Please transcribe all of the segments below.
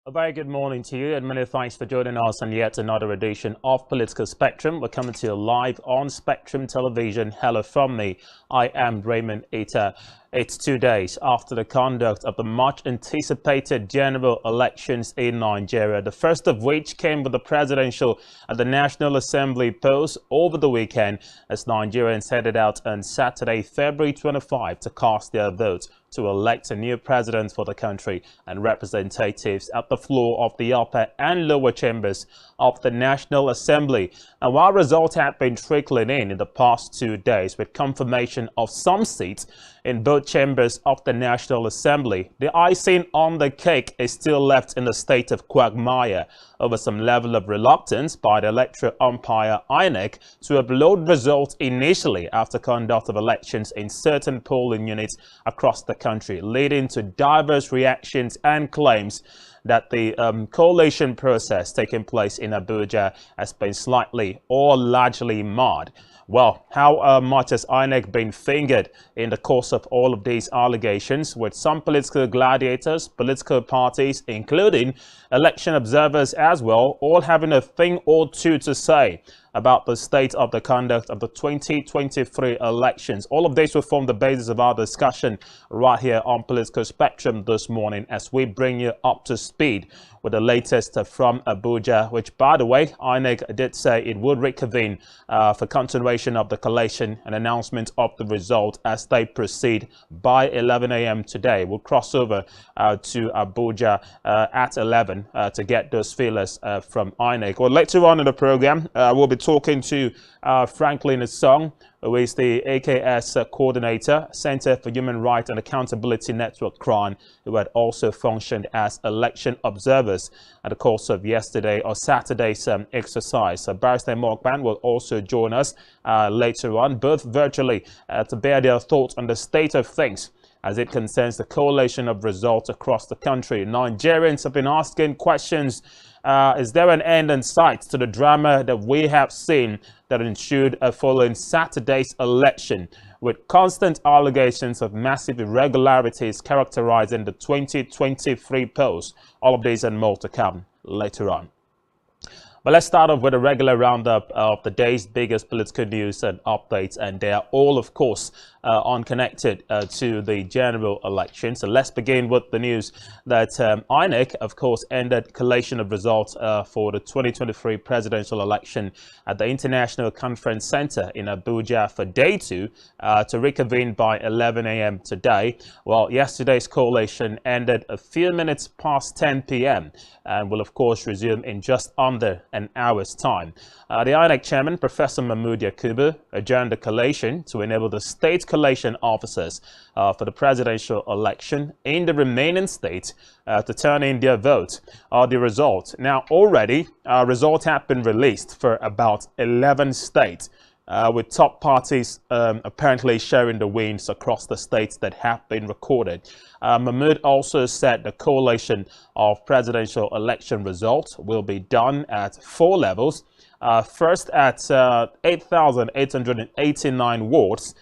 A very good morning to you, and many thanks for joining us on yet another edition of Political Spectrum. We're coming to you live on Spectrum Television. Hello from me. I am Raymond Ita. It's 2 days after the conduct of the much-anticipated general elections in Nigeria, the first of which came with the presidential and the National Assembly polls over the weekend as Nigerians headed out on Saturday, February 25 to cast their votes to elect a new president for the country and representatives at the floor of the upper and lower chambers of the National Assembly. And while results have been trickling in the past 2 days with confirmation of some seats in both chambers of the National Assembly, the icing on the cake is still left in the state of quagmire over some level of reluctance by the electoral umpire INEC to upload results initially after conduct of elections in certain polling units across the country, leading to diverse reactions and claims that the coalition process taking place in Abuja has been slightly or largely marred. Well, how much has INEC been fingered in the course of all of these allegations, with some political gladiators, political parties, including election observers as well, all having a thing or two to say about the state of the conduct of the 2023 elections. All of this will form the basis of our discussion right here on Political Spectrum this morning as we bring you up to speed with the latest from Abuja, which, by the way, INEC did say it would reconvene for continuation of the collation and announcement of the result as they proceed by 11 a.m. today. We'll cross over to Abuja at 11 to get those feelers from INEC. Well, later on in the program, we'll be talking to Franklin Song, who is the AKS coordinator, Center for Human Rights and Accountability Network CRAN, who had also functioned as election observers at the course of yesterday or Saturday's exercise. So Barrister Mokban will also join us later on, both virtually, to bear their thoughts on the state of things as it concerns the collation of results across the country. Nigerians have been asking questions. Is there an end in sight to the drama that we have seen that ensued following Saturday's election, with constant allegations of massive irregularities characterizing the 2023 polls? All of these and more to come later on. But let's start off with a regular roundup of the day's biggest political news and updates, and they are all, of course, unconnected to the general election. So let's begin with the news that INEC, of course, ended collation of results for the 2023 presidential election at the International Conference Center in Abuja for day 2 to reconvene by 11 a.m. today. Well, yesterday's collation ended a few minutes past 10 p.m. and will, of course, resume in just under an hour's time. The INEC chairman, Professor Mahmood Yakubu, adjourned the collation to enable the state collation officers for the presidential election in the remaining states to turn in their vote or the result. Now, already, results have been released for about 11 states, with top parties apparently sharing the wins across the states that have been recorded. Mahmood also said the collation of presidential election results will be done at 4 levels. First at 8,889 wards,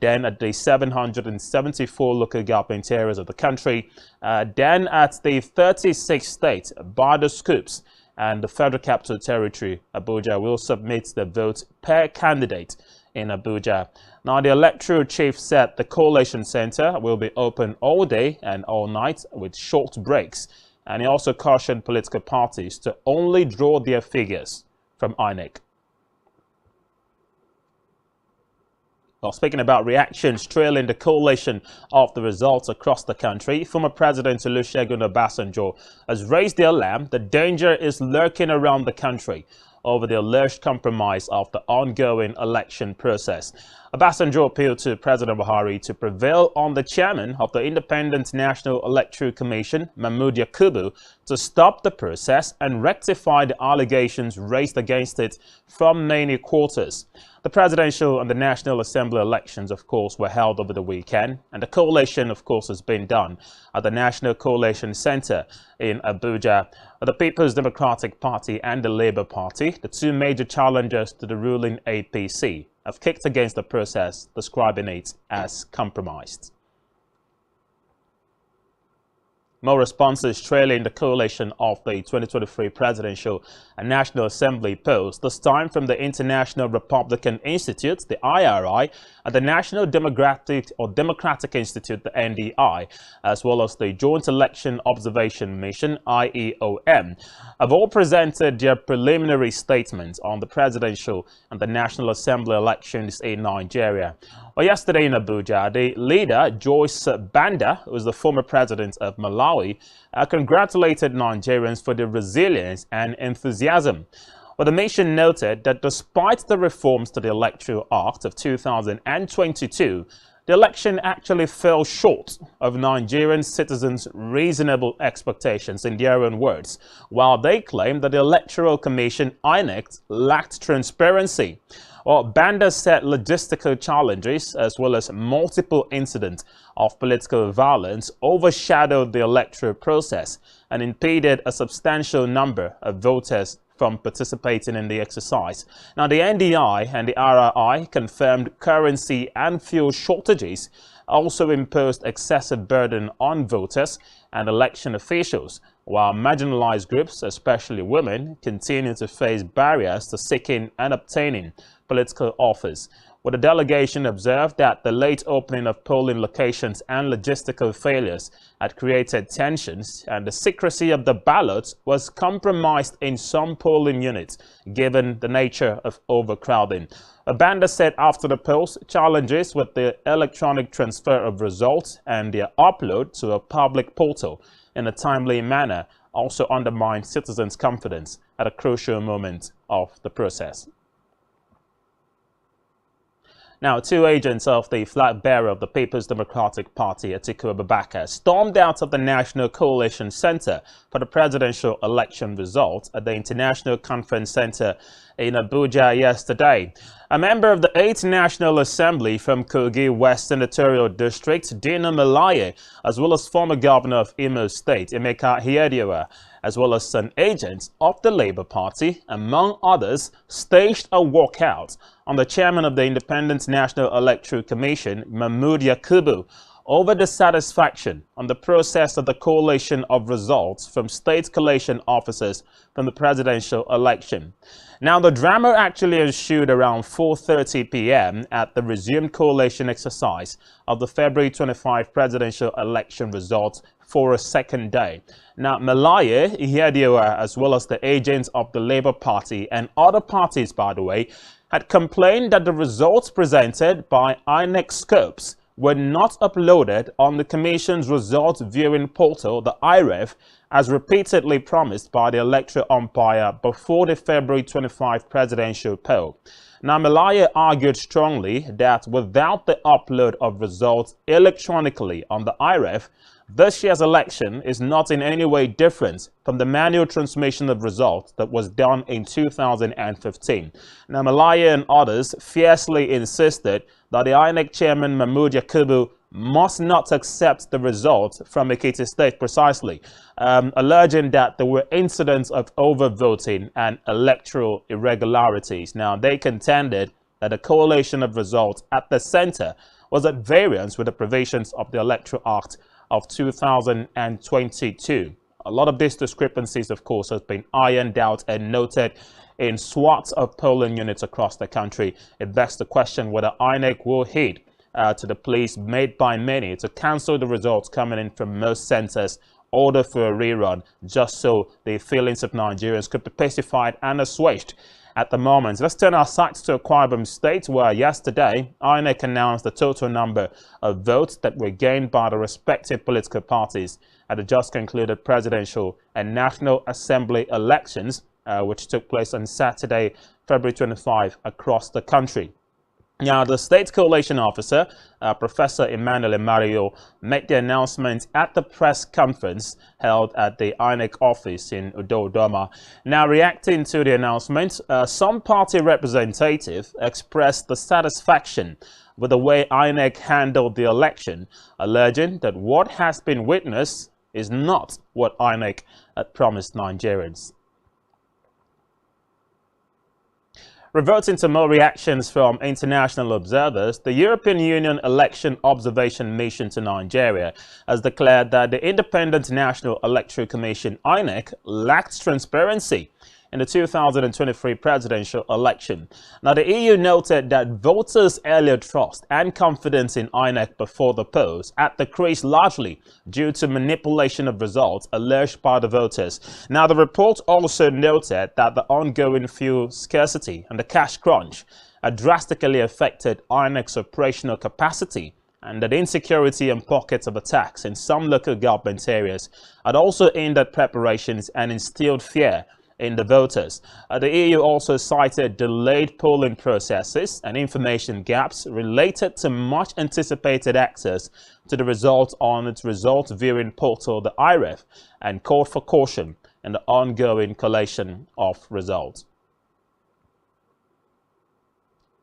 then at the 774 local government areas of the country, then at the 36 states by the scoops, and the Federal Capital Territory, Abuja, will submit the vote per candidate in Abuja. Now, the electoral chief said the collation center will be open all day and all night with short breaks, and he also cautioned political parties to only draw their figures from INEC. Well, speaking about reactions trailing the collation of the results across the country, former President Olusegun Obasanjo has raised the alarm that danger is lurking around the country over the alleged compromise of the ongoing election process. Obasanjo appealed to President Buhari to prevail on the chairman of the Independent National Electoral Commission, Mahmood Yakubu, to stop the process and rectify the allegations raised against it from many quarters. The presidential and the National Assembly elections, of course, were held over the weekend, and the collation, of course, has been done at the National Coalition Center in Abuja. The People's Democratic Party and the Labour Party, the two major challengers to the ruling APC, have kicked against the process, describing it as compromised. More responses trailing the coalition of the 2023 presidential and National Assembly polls, this time from the International Republican Institute, the IRI, and the National Democratic Institute, the NDI, as well as the Joint Election Observation Mission, IEOM, have all presented their preliminary statements on the presidential and the National Assembly elections in Nigeria. Well, yesterday in Abuja, the leader, Joyce Banda, who is the former president of Malawi, congratulated Nigerians for their resilience and enthusiasm. Well, the mission noted that despite the reforms to the Electoral Act of 2022, the election actually fell short of Nigerian citizens' reasonable expectations, in their own words, while they claimed that the Electoral Commission, INEC, lacked transparency. Well, Banda said logistical challenges as well as multiple incidents of political violence overshadowed the electoral process and impeded a substantial number of voters from participating in the exercise. Now, the NDI and the RRI confirmed currency and fuel shortages also imposed excessive burden on voters and election officials, while marginalized groups, especially women, continue to face barriers to seeking and obtaining political office. Well, the delegation observed that the late opening of polling locations and logistical failures had created tensions, and the secrecy of the ballots was compromised in some polling units, given the nature of overcrowding. Banda said after the polls, challenges with the electronic transfer of results and their upload to a public portal in a timely manner also undermined citizens' confidence at a crucial moment of the process. Now, two agents of the flag bearer of the People's Democratic Party, Atiku Abubakar, stormed out of the National Coalition Center for the presidential election results at the International Conference Center in Abuja yesterday. A member of the 8th National Assembly from Kogi West Senatorial District, Dino Melaye, as well as former governor of Imo State, Emeka Ihedioha, as well as an agent of the Labour Party, among others, staged a walkout on the chairman of the Independent National Electoral Commission, Mahmood Yakubu, over dissatisfaction on the process of the collation of results from state collation officers from the presidential election. Now, the drama actually ensued around 4:30 p.m. at the resumed collation exercise of the February 25 presidential election results for a second day. Now, Melaye, Ihedioha, as well as the agents of the Labour Party and other parties, by the way, had complained that the results presented by INEC Scopes were not uploaded on the Commission's results viewing portal, the IREV, as repeatedly promised by the electoral umpire before the February 25 presidential poll. Now, Melaye argued strongly that without the upload of results electronically on the IREV, this year's election is not in any way different from the manual transmission of results that was done in 2015. Now, Melaye and others fiercely insisted that the INEC chairman Mahmood Yakubu must not accept the results from Ekiti State precisely, alleging that there were incidents of overvoting and electoral irregularities. Now, they contended that the collation of results at the center was at variance with the provisions of the Electoral Act of 2022. A lot of these discrepancies, of course, have been ironed out and noted in swaths of polling units across the country. It begs the question whether INEC will heed to the pleas made by many to cancel the results coming in from most centers, order for a rerun, just so the feelings of Nigerians could be pacified and assuaged. At the moment, let's turn our sights to Akwa Ibom State, where yesterday INEC announced the total number of votes that were gained by the respective political parties at the just concluded presidential and National Assembly elections, which took place on Saturday, February 25, across the country. Now, the state coalition officer, Professor Emmanuel Mario, made the announcement at the press conference held at the INEC office in Udodoma. Now, reacting to the announcement, some party representatives expressed dissatisfaction with the way INEC handled the election, alleging that what has been witnessed is not what INEC had promised Nigerians. Reverting to more reactions from international observers, the European Union Election Observation Mission to Nigeria has declared that the Independent National Electoral Commission (INEC) lacked transparency in the 2023 presidential election. Now, the EU noted that voters' earlier trust and confidence in INEC before the polls had decreased largely due to manipulation of results alleged by the voters. Now, the report also noted that the ongoing fuel scarcity and the cash crunch had drastically affected INEC's operational capacity, and that insecurity and pockets of attacks in some local government areas had also hindered preparations and instilled fear in the voters. The EU also cited delayed polling processes and information gaps related to much anticipated access to the results on its result viewing portal, the IREF, and called for caution in the ongoing collation of results.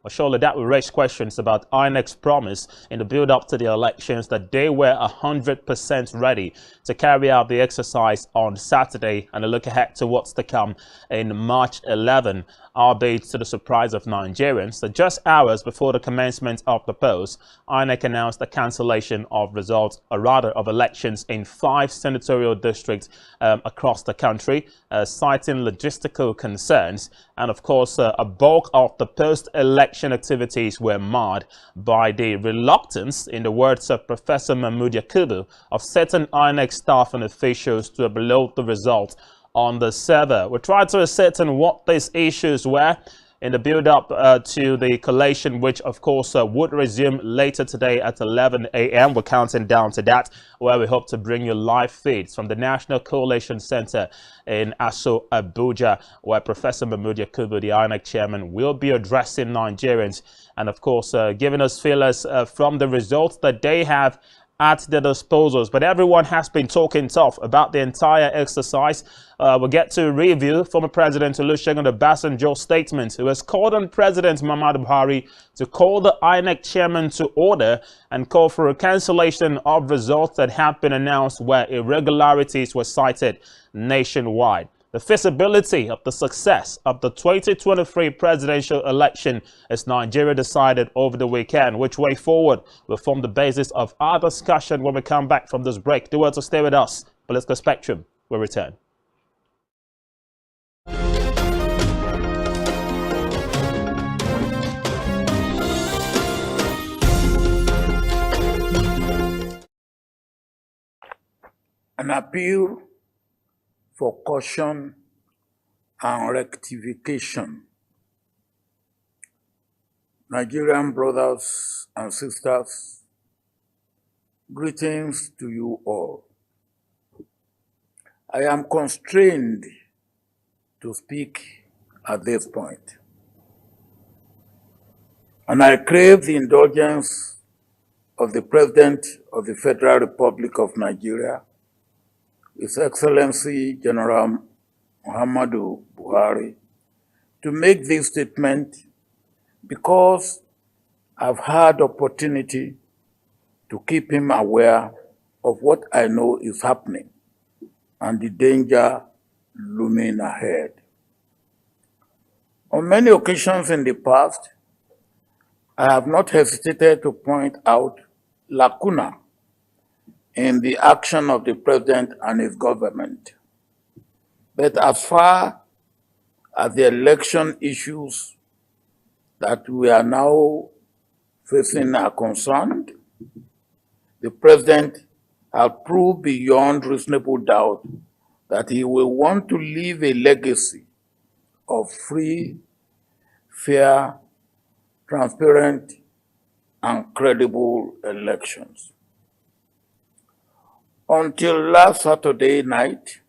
Well, surely that will raise questions about INEC's promise in the build-up to the elections that they were 100% ready to carry out the exercise on Saturday and a look ahead to what's to come in March 11, albeit to the surprise of Nigerians. So just hours before the commencement of the polls, INEC announced the cancellation of results, or rather of elections in 5 senatorial districts across the country, citing logistical concerns. And of course, a bulk of the post-election activities were marred by the reluctance, in the words of Professor Mahmood Yakubu, of certain INEC staff and officials to upload the results on the server. We tried to ascertain what these issues were in the build-up to the collation, which of course would resume later today at 11 a.m. We're counting down to that, where we hope to bring you live feeds from the National Coalition Center in Aso, Abuja, where Professor Mahmood Yakubu, the INEC chairman, will be addressing Nigerians and of course giving us feelers from the results that they have at their disposals. But everyone has been talking tough about the entire exercise. We'll get to review former President Olusegun Obasanjo's statement, who has called on President Muhammadu Buhari to call the INEC chairman to order and call for a cancellation of results that have been announced where irregularities were cited nationwide. The feasibility of the success of the 2023 presidential election as Nigeria decided over the weekend. Which way forward will form the basis of our discussion when we come back from this break. Do well to stay with us. Political Spectrum will return. An appeal for caution and rectification. Nigerian brothers and sisters, greetings to you all. I am constrained to speak at this point, and I crave the indulgence of the President of the Federal Republic of Nigeria, His Excellency General Muhammadu Buhari, to make this statement because I've had opportunity to keep him aware of what I know is happening and the danger looming ahead. On many occasions in the past, I have not hesitated to point out lacuna in the action of the President and his government. But as far as the election issues that we are now facing are concerned, the President has proved beyond reasonable doubt that he will want to leave a legacy of free, fair, transparent, and credible elections. Until last Saturday night,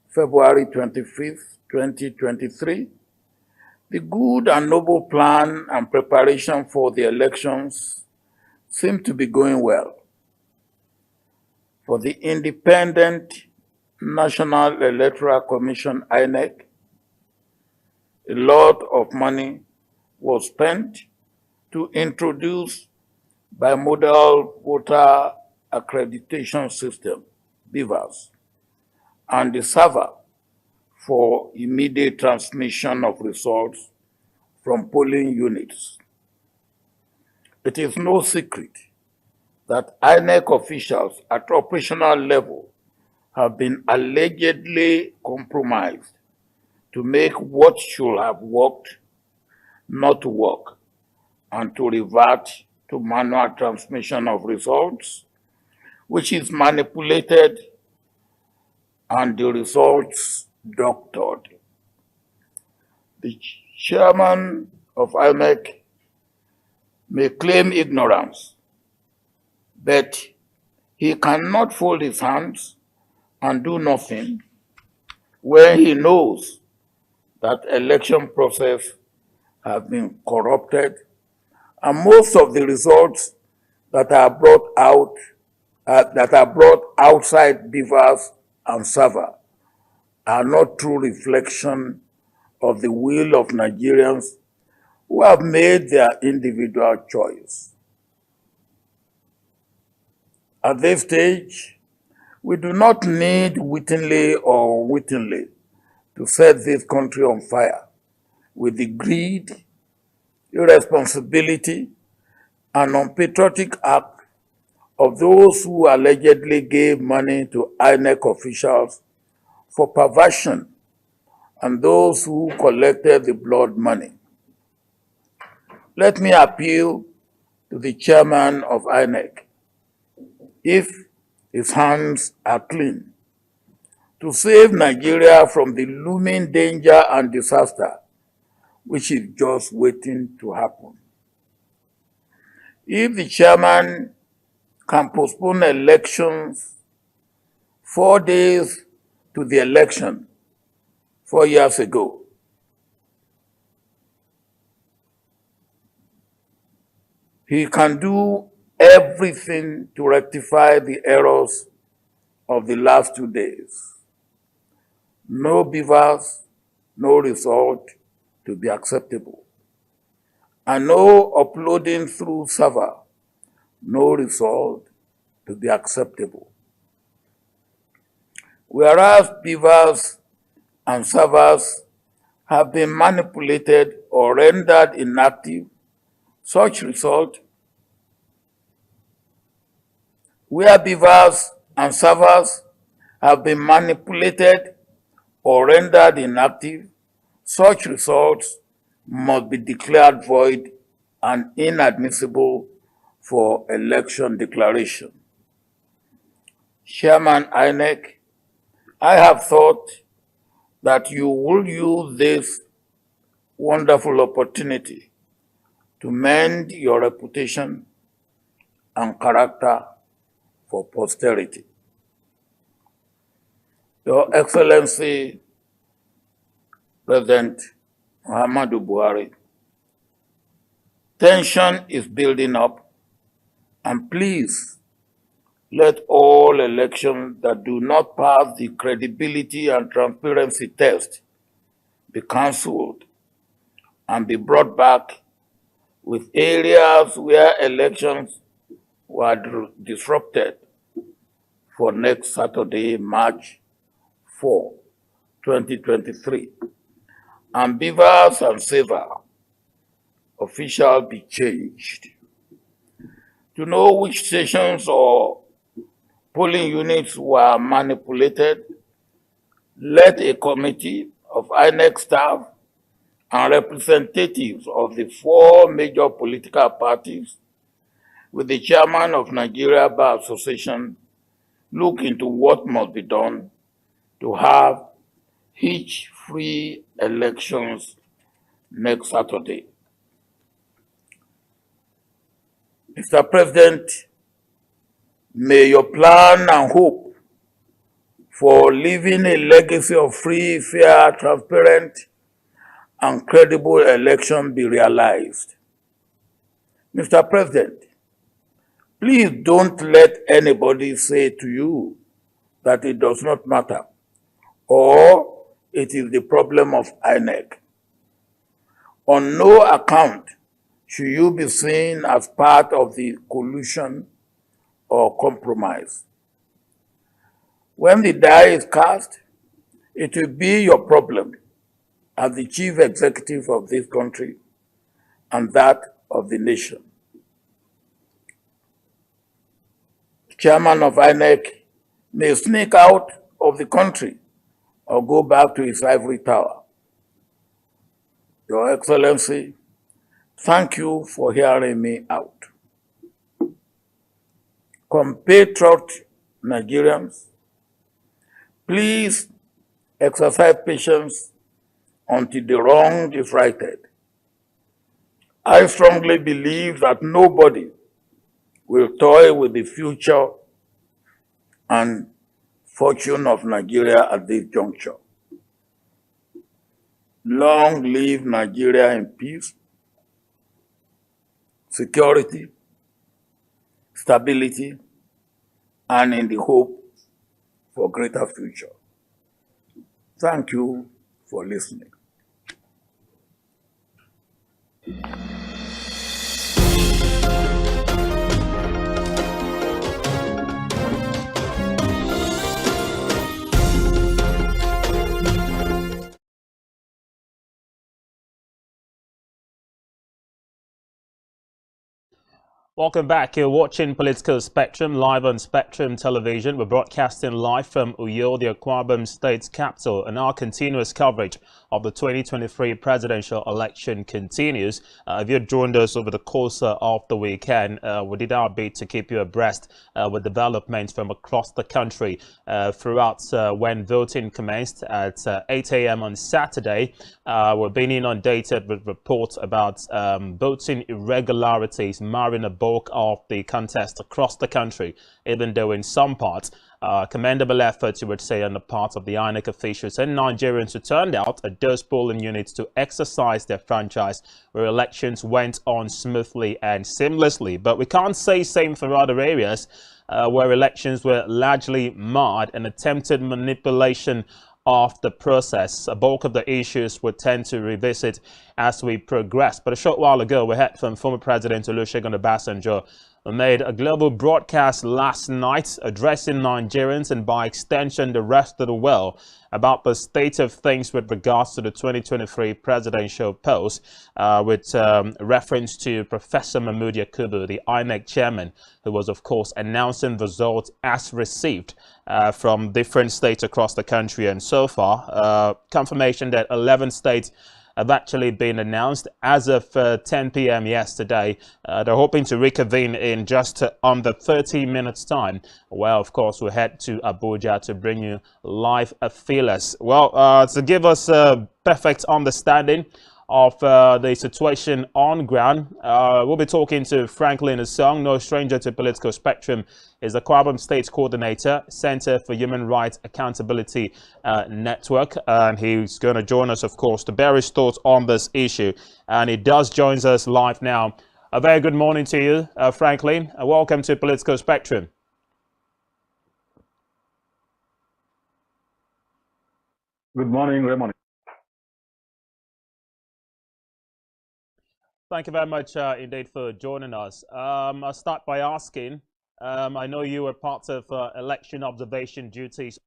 February 25th, 2023, the good and noble plan and preparation for the elections seemed to be going well. For the Independent National Electoral Commission, INEC, a lot of money was spent to introduce bimodal voter accreditation system, BVAS, and the server for immediate transmission of results from polling units. It is no secret that INEC officials at operational level have been allegedly compromised to make what should have worked not work and to revert to manual transmission of results, which is manipulated and the results doctored. The chairman of INEC may claim ignorance, but he cannot fold his hands and do nothing when he knows that election process have been corrupted and most of the results that are brought outside beavers and server are not true reflection of the will of Nigerians who have made their individual choice. At this stage, we do not need wittingly or unwittingly to set this country on fire with the greed, irresponsibility, and unpatriotic act of those who allegedly gave money to INEC officials for perversion and those who collected the blood money. Let me appeal to the chairman of INEC, if his hands are clean, to save Nigeria from the looming danger and disaster which is just waiting to happen. If the chairman can postpone elections 4 days to the election 4 years ago, he can do everything to rectify the errors of the last 2 days. No beavers, no result to be acceptable, and no uploading through server, no result to be acceptable. Whereas beavers and servers have been manipulated or rendered inactive, such result where beavers and servers have been manipulated or rendered inactive, such results must be declared void and inadmissible for election declaration. Chairman INEC, I have thought that you will use this wonderful opportunity to mend your reputation and character for posterity. Your Excellency, President Muhammadu Buhari, tension is building up, and please let all elections that do not pass the credibility and transparency test be cancelled and be brought back with areas where elections were disrupted for next Saturday, March 4, 2023. And beavers and saver officials be changed. To know which stations or polling units were manipulated, let a committee of INEC staff and representatives of the 4 major political parties with the chairman of Nigeria Bar Association look into what must be done to have hitch-free elections next Saturday. Mr. President, may your plan and hope for leaving a legacy of free, fair, transparent, and credible election be realized. Mr. President, please don't let anybody say to you that it does not matter or it is the problem of INEC. On no account should you be seen as part of the collusion or compromise. When the die is cast, it will be your problem as the chief executive of this country and that of the nation. Chairman of INEC may sneak out of the country or go back to his ivory tower. Your Excellency, thank you for hearing me out. Compatriot Nigerians, please exercise patience until the wrong is righted. I strongly believe that nobody will toy with the future and fortune of Nigeria at this juncture. Long live Nigeria in peace, security, stability, and in the hope for greater future. Thank you for listening. Welcome back. You're watching Political Spectrum live on Spectrum Television. We're broadcasting live from Uyo, the Akwa Ibom State's capital, and our continuous coverage of the 2023 presidential election continues. If you joined us over the course of the weekend, we did our bit to keep you abreast with developments from across the country throughout when voting commenced at 8 a.m. on Saturday. We're being inundated with reports about voting irregularities marring a bulk of the contest across the country, even though in some parts, commendable efforts, you would say, on the part of the INEC officials and Nigerians who turned out at those polling units to exercise their franchise, where elections went on smoothly and seamlessly. But we can't say same for other areas where elections were largely marred and attempted manipulation of the process. A bulk of the issues we tend to revisit as we progress. But a short while ago, we heard from former President Olusegun Obasanjo, who made a global broadcast last night addressing Nigerians and by extension the rest of the world about the state of things with regards to the 2023 presidential polls, with reference to Professor Mahmood Yakubu, the INEC chairman, who was of course announcing the results as received from different states across the country. And so far, confirmation that 11 states have actually been announced as of 10 p.m. yesterday. They're hoping to reconvene in just under 30 minutes time. Well, of course, we head to Abuja to bring you live feelers. Well, to give us a perfect understanding of the situation on ground, we'll be talking to Franklin Asong, no stranger to Political Spectrum, is the Akwa Ibom State Coordinator, Center for Human Rights Accountability Network, and he's going to join us, of course, to bear his thoughts on this issue. And he joins us live now. A very good morning to you, Franklin, and welcome to Political Spectrum. Good morning, Raymond. Thank you very much indeed for joining us. I'll start by asking, I know you were part of election observation duties,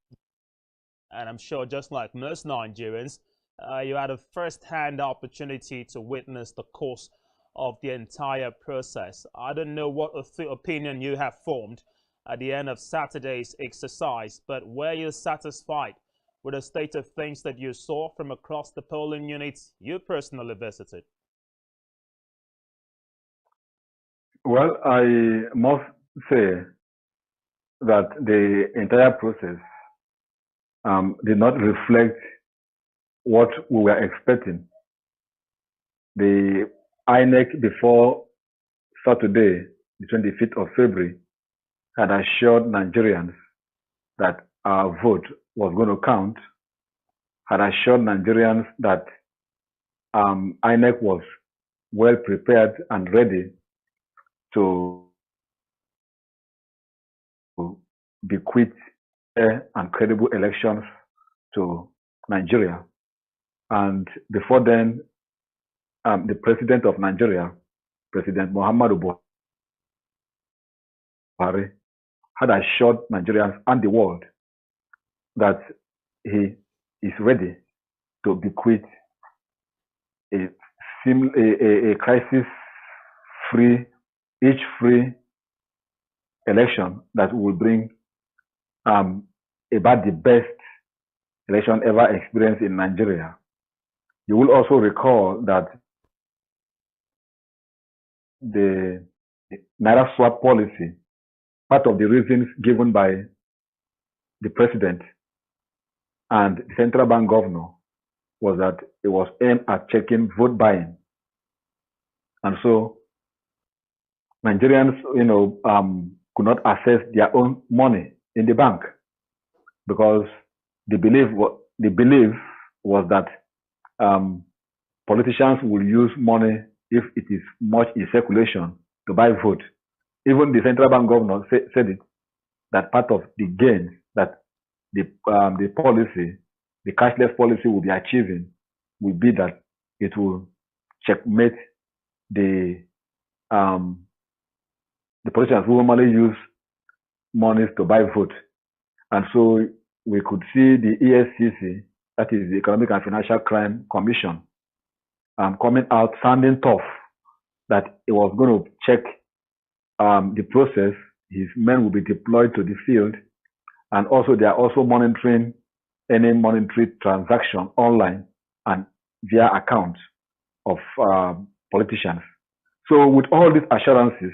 and I'm sure just like most Nigerians, you had a first-hand opportunity to witness the course of the entire process. I don't know what opinion you have formed at the end of Saturday's exercise, but were you satisfied with the state of things that you saw from across the polling units you personally visited? Well, I must say that the entire process did not reflect what we were expecting. The INEC before Saturday, the 25th of February, had assured Nigerians that our vote was going to count, had assured Nigerians that INEC was well prepared and ready to bequeath fair and credible elections to Nigeria. And before then, the president of Nigeria, President Muhammadu Buhari, had assured Nigerians and the world that he is ready to bequeath a a crisis-free, free election that will bring about the best election ever experienced in Nigeria. You will also recall that the Naira swap policy, part of the reasons given by the president and the central bank governor was that it was aimed at checking vote buying. And so Nigerians, could not access their own money in the bank because the belief was that politicians will use money if it is much in circulation to buy vote. Even the central bank governor said it, that part of the gains that the policy, the cashless policy will be achieving will be that it will checkmate the politicians who normally use monies to buy vote. And so we could see the EFCC, that is the Economic and Financial Crime Commission, coming out sounding tough that it was going to check the process. His men will be deployed to the field, and also they are also monitoring any monetary transaction online and via accounts of politicians. So with all these assurances,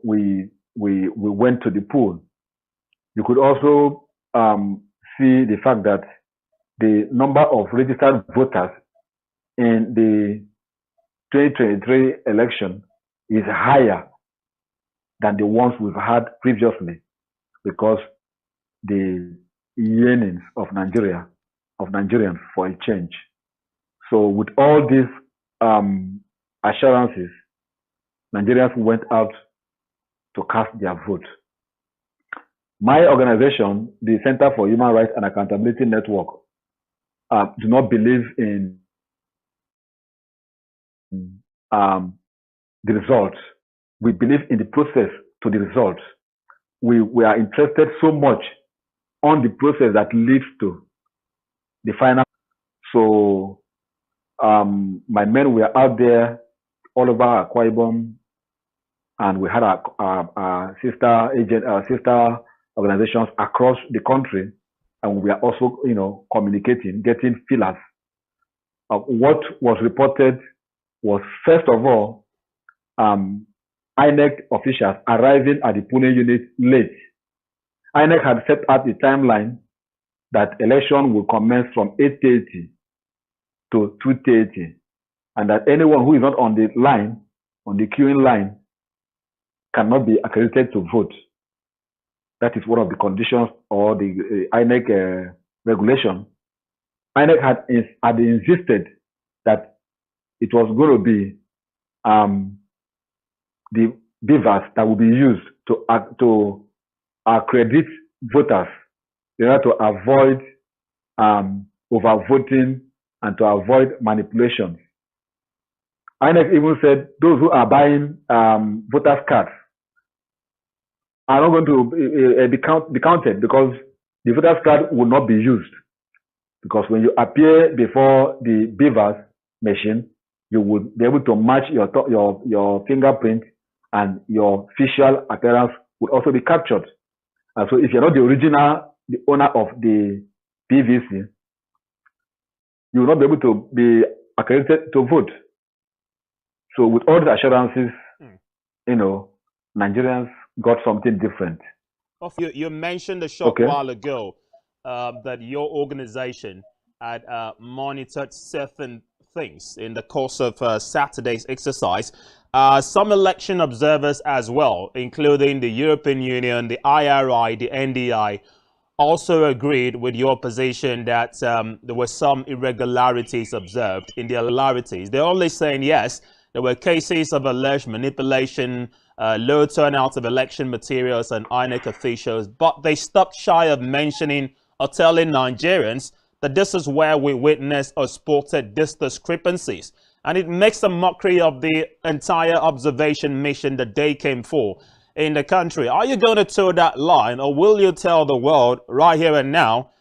we went to the poll. You could also see the fact that the number of registered voters in the 2023 election is higher than the ones we've had previously, because the yearnings of Nigerians for a change. So with all these assurances, Nigerians went out to cast their vote. My organization, the Center for Human Rights and Accountability Network, do not believe in the results. We believe in the process to the results. We are interested so much on the process that leads to the final. So my men were out there all over Akwa Ibom, and we had our sister organizations across the country, and we are also, communicating, getting feelers. What was reported was, first of all, INEC officials arriving at the Pune unit late. INEC had set out the timeline that election will commence from 8:30 to 2:30, and that anyone who is not on the line, on the queuing line, cannot be accredited to vote. That is one of the conditions or the INEC regulation. INEC had insisted that it was going to be the beavers that will be used to accredit voters in order to avoid overvoting and to avoid manipulations. INEC even said those who are buying voters' cards are not going to be counted, because the voters' card will not be used. Because when you appear before the beavers machine, you will be able to match your fingerprint, and your facial appearance would also be captured. And so if you're not the owner of the PVC, you will not be able to be accredited to vote. So with all the assurances, Nigerians got something different. You mentioned a short while ago that your organization had monitored certain things in the course of Saturday's exercise. Some election observers as well, including the European Union, the IRI, the NDI, also agreed with your position that there were some irregularities observed in the irregularities. They're only saying, yes, there were cases of alleged manipulation, low turnout of election materials and INEC officials, but they stopped shy of mentioning or telling Nigerians that this is where we witnessed or spotted these discrepancies. And it makes a mockery of the entire observation mission that they came for in the country. Are you going to toe that line, or will you tell the world right here and now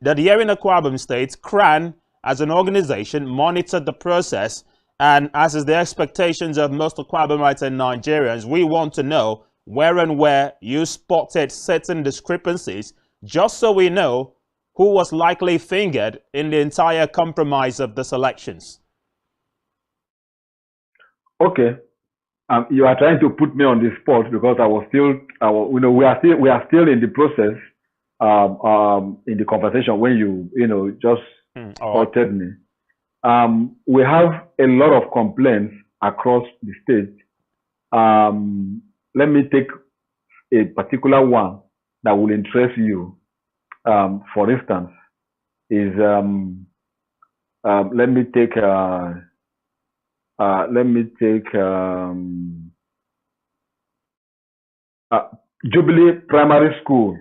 that here in Akwa Ibom State, CRAN as an organization monitored the process And as is the expectations of most Akwabomites and Nigerians, we want to know where you spotted certain discrepancies, just so we know who was likely fingered in the entire compromise of the elections. Okay. You are trying to put me on the spot because we are still in the process, in the conversation when you just spotted me. We have a lot of complaints across the state. Let me take a particular one that will interest you. For instance, is let me take Jubilee Primary School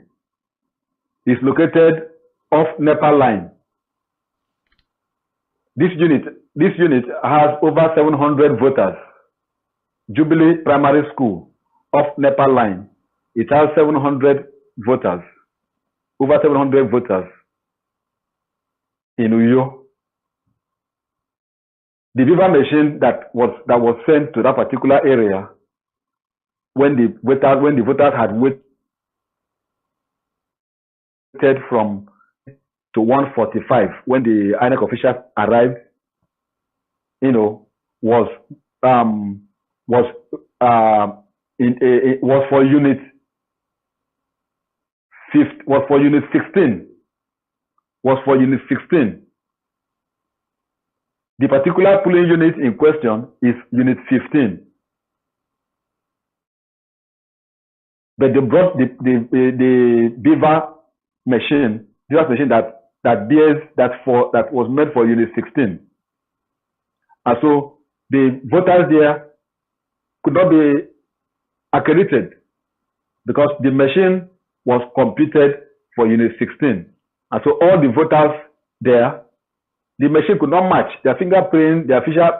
is located off NEPA line. This unit has over 700 voters. Jubilee Primary School off NEPA line. It has 700 voters. Over 700 voters in Uyo. The Viva machine that was sent to that particular area when the voters had waited from to 1:45 when the INEC officials arrived, was for unit 16. Was for unit 16. The particular polling unit in question is unit 15. But they brought the Beaver machine that was made for unit 16. And so the voters there could not be accredited because the machine was completed for unit 16. And so all the voters there, the machine could not match. Their fingerprint, the official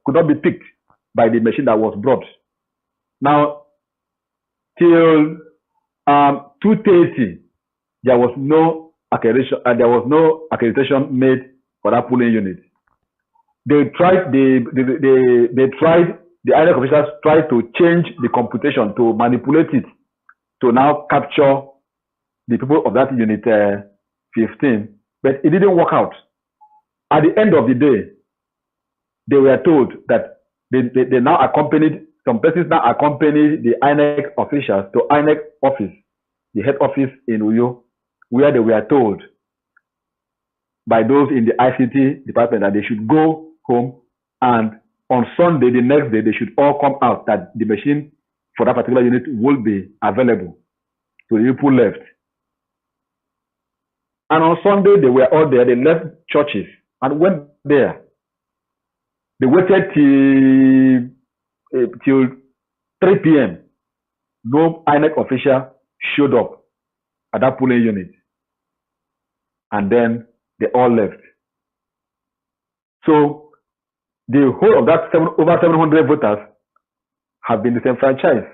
could not be picked by the machine that was brought. Now, till 2:30, there was no accreditation made for that polling unit. The INEC officials tried to change the computation to manipulate it to now capture the people of that unit 15, but it didn't work out. At the end of the day, they were told that they now accompanied, some persons now accompanied the INEC officials to INEC office, the head office in Uyo, where they were told by those in the ICT department that they should go home, and on Sunday, the next day, they should all come out, that the machine for that particular unit will be available to the people left. And on Sunday, they were all there. They left churches and went there. They waited till 3 p.m. No INEC official showed up at that polling unit. And then they all left. So the whole of that over 700 voters have been disenfranchised.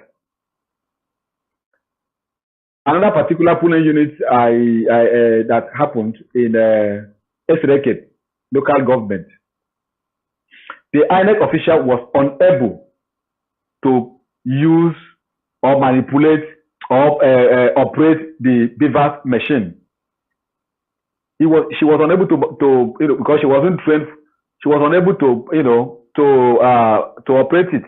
Another particular polling unit that happened in Esreket local government, the INEC official was unable to use or manipulate or operate the Beaver machine. She was unable to because she wasn't trained. She was unable to operate it.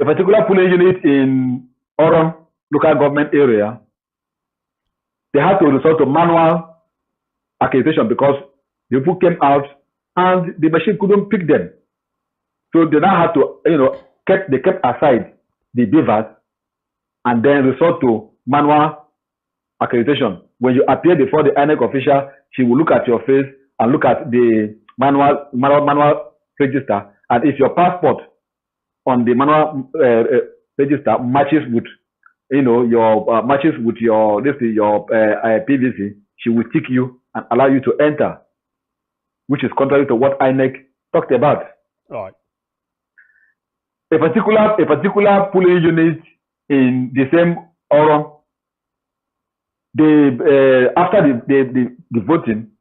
A particular polling unit in Oron local government area, they had to resort to manual accreditation because the people came out and the machine couldn't pick them. So they now had to, they kept aside the beavers and then resort to manual accreditation. When you appear before the INEC official, she will look at your face and look at the manual register, and if your passport on the manual register matches with your PVC, she will tick you and allow you to enter, which is contrary to what INEC talked about. Right. A particular polling unit in the same Oron, after the voting,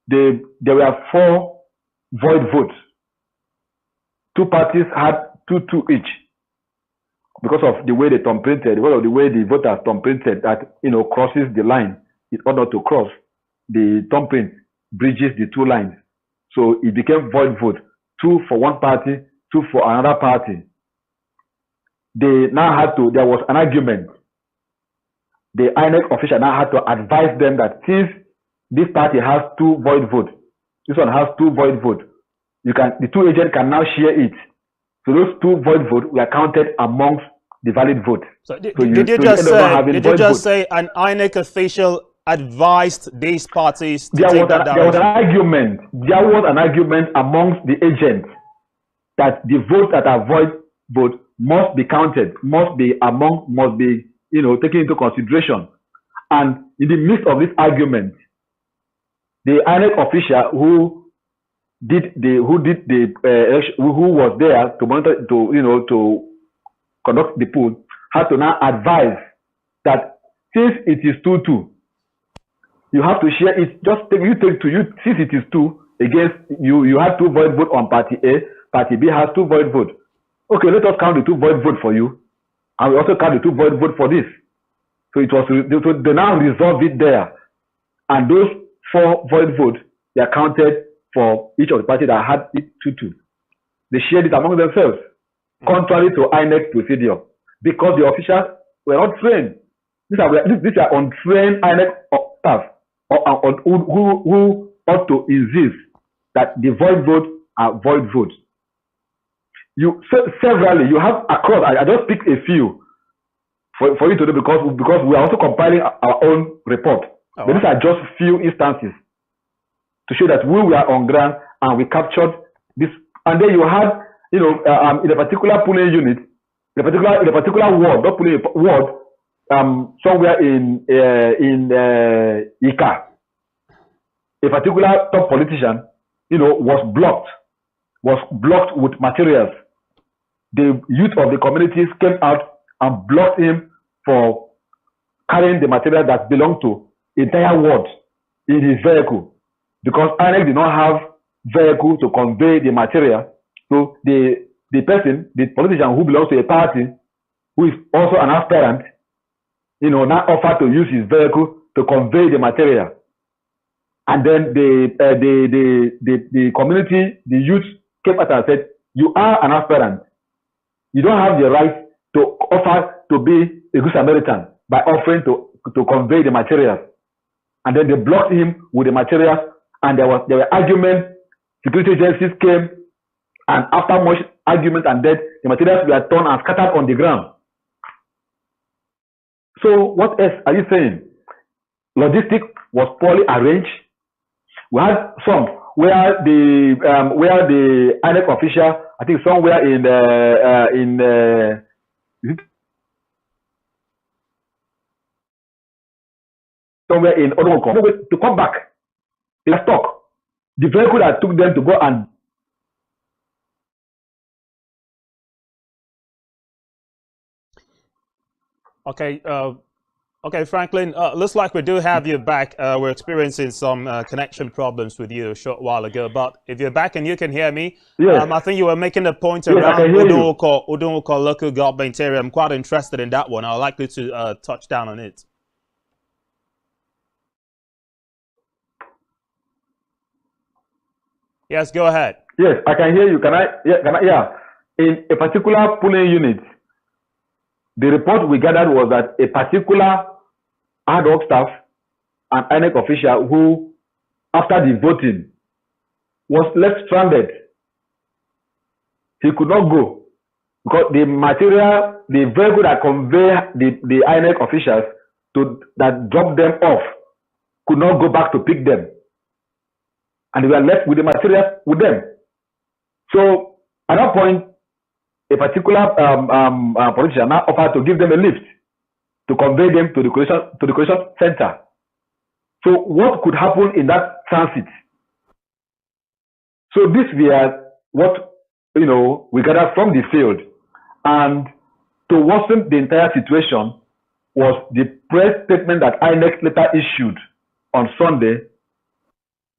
there were 4 void votes. 2 parties had 2-2 each because of the way they thumbprinted, because of the way the voters thumbprinted that, crosses the line in order to cross. The thumbprint bridges the 2 lines. So it became void vote. 2 for one party, 2 for another party. There was an argument. The INEC official now had to advise them that since this party has 2 void votes, this one has 2 void votes, the 2 agents can now share it. So those 2 void votes were counted amongst the valid vote. So did you just say an INEC official advised these parties to take that direction? There was an argument amongst the agents that the votes that are void votes must be counted, must be taken into consideration. And in the midst of this argument, the INEC official who was there to monitor, to conduct the poll, had to now advise that since it is 2-2, you have to share it. Since it is 2 against you have 2 void votes on party A, party B has 2 void votes. Okay, let us count the 2 void votes for you, and we also count the 2 void votes for this. So they now resolve it there, and those 4 void votes, they are counted for each of the parties that had it 2-2. They shared it among themselves, contrary to INEC procedure, because the officials were not trained. These are untrained INEC staff who ought to insist that the void votes are void votes. Severally, you have across. I just picked a few for you to do because we are also compiling our own report. But these are just few instances to show that we were on ground and we captured this. And then you had, in a particular polling unit, in a particular ward, not polling ward, somewhere in Ika, a particular top politician, was blocked with materials. The youth of the communities came out and blocked him for carrying the material that belonged to entire ward in his vehicle, because INEC did not have vehicle to convey the material. So the politician who belongs to a party, who is also an aspirant, now offered to use his vehicle to convey the material. And then the community, the youth came out and said, you are an aspirant. You don't have the right to offer to be a good Samaritan by offering to convey the materials. And then they blocked him with the materials, and there were arguments. Security agencies came, and after much argument and death, the materials were torn and scattered on the ground. So what else are you saying? Logistics was poorly arranged. We had some where the INEC official, I think somewhere in Odonko, to come back, they were stuck. The vehicle that took them to go and Okay, Franklin, looks like we do have you back. We're experiencing some connection problems with you a short while ago, but if you're back and you can hear me, yes. I think you were making a point around Udunko local government area. I'm quite interested in that one. I'd like you to touch down on it. Yes, go ahead. Yes, I can hear you. Yeah. In a particular polling unit, the report we gathered was that a particular ad hoc staff and INEC official who, after the voting, was left stranded. He could not go because the material, the vehicle that conveyed the INEC officials that dropped them off could not go back to pick them. And they were left with the material with them. So at that point, a particular politician now offered to give them a lift to convey them to the collection center. So what could happen in that transit? So this was what we gathered from the field, and to worsen the entire situation was the press statement that INEC later issued on Sunday,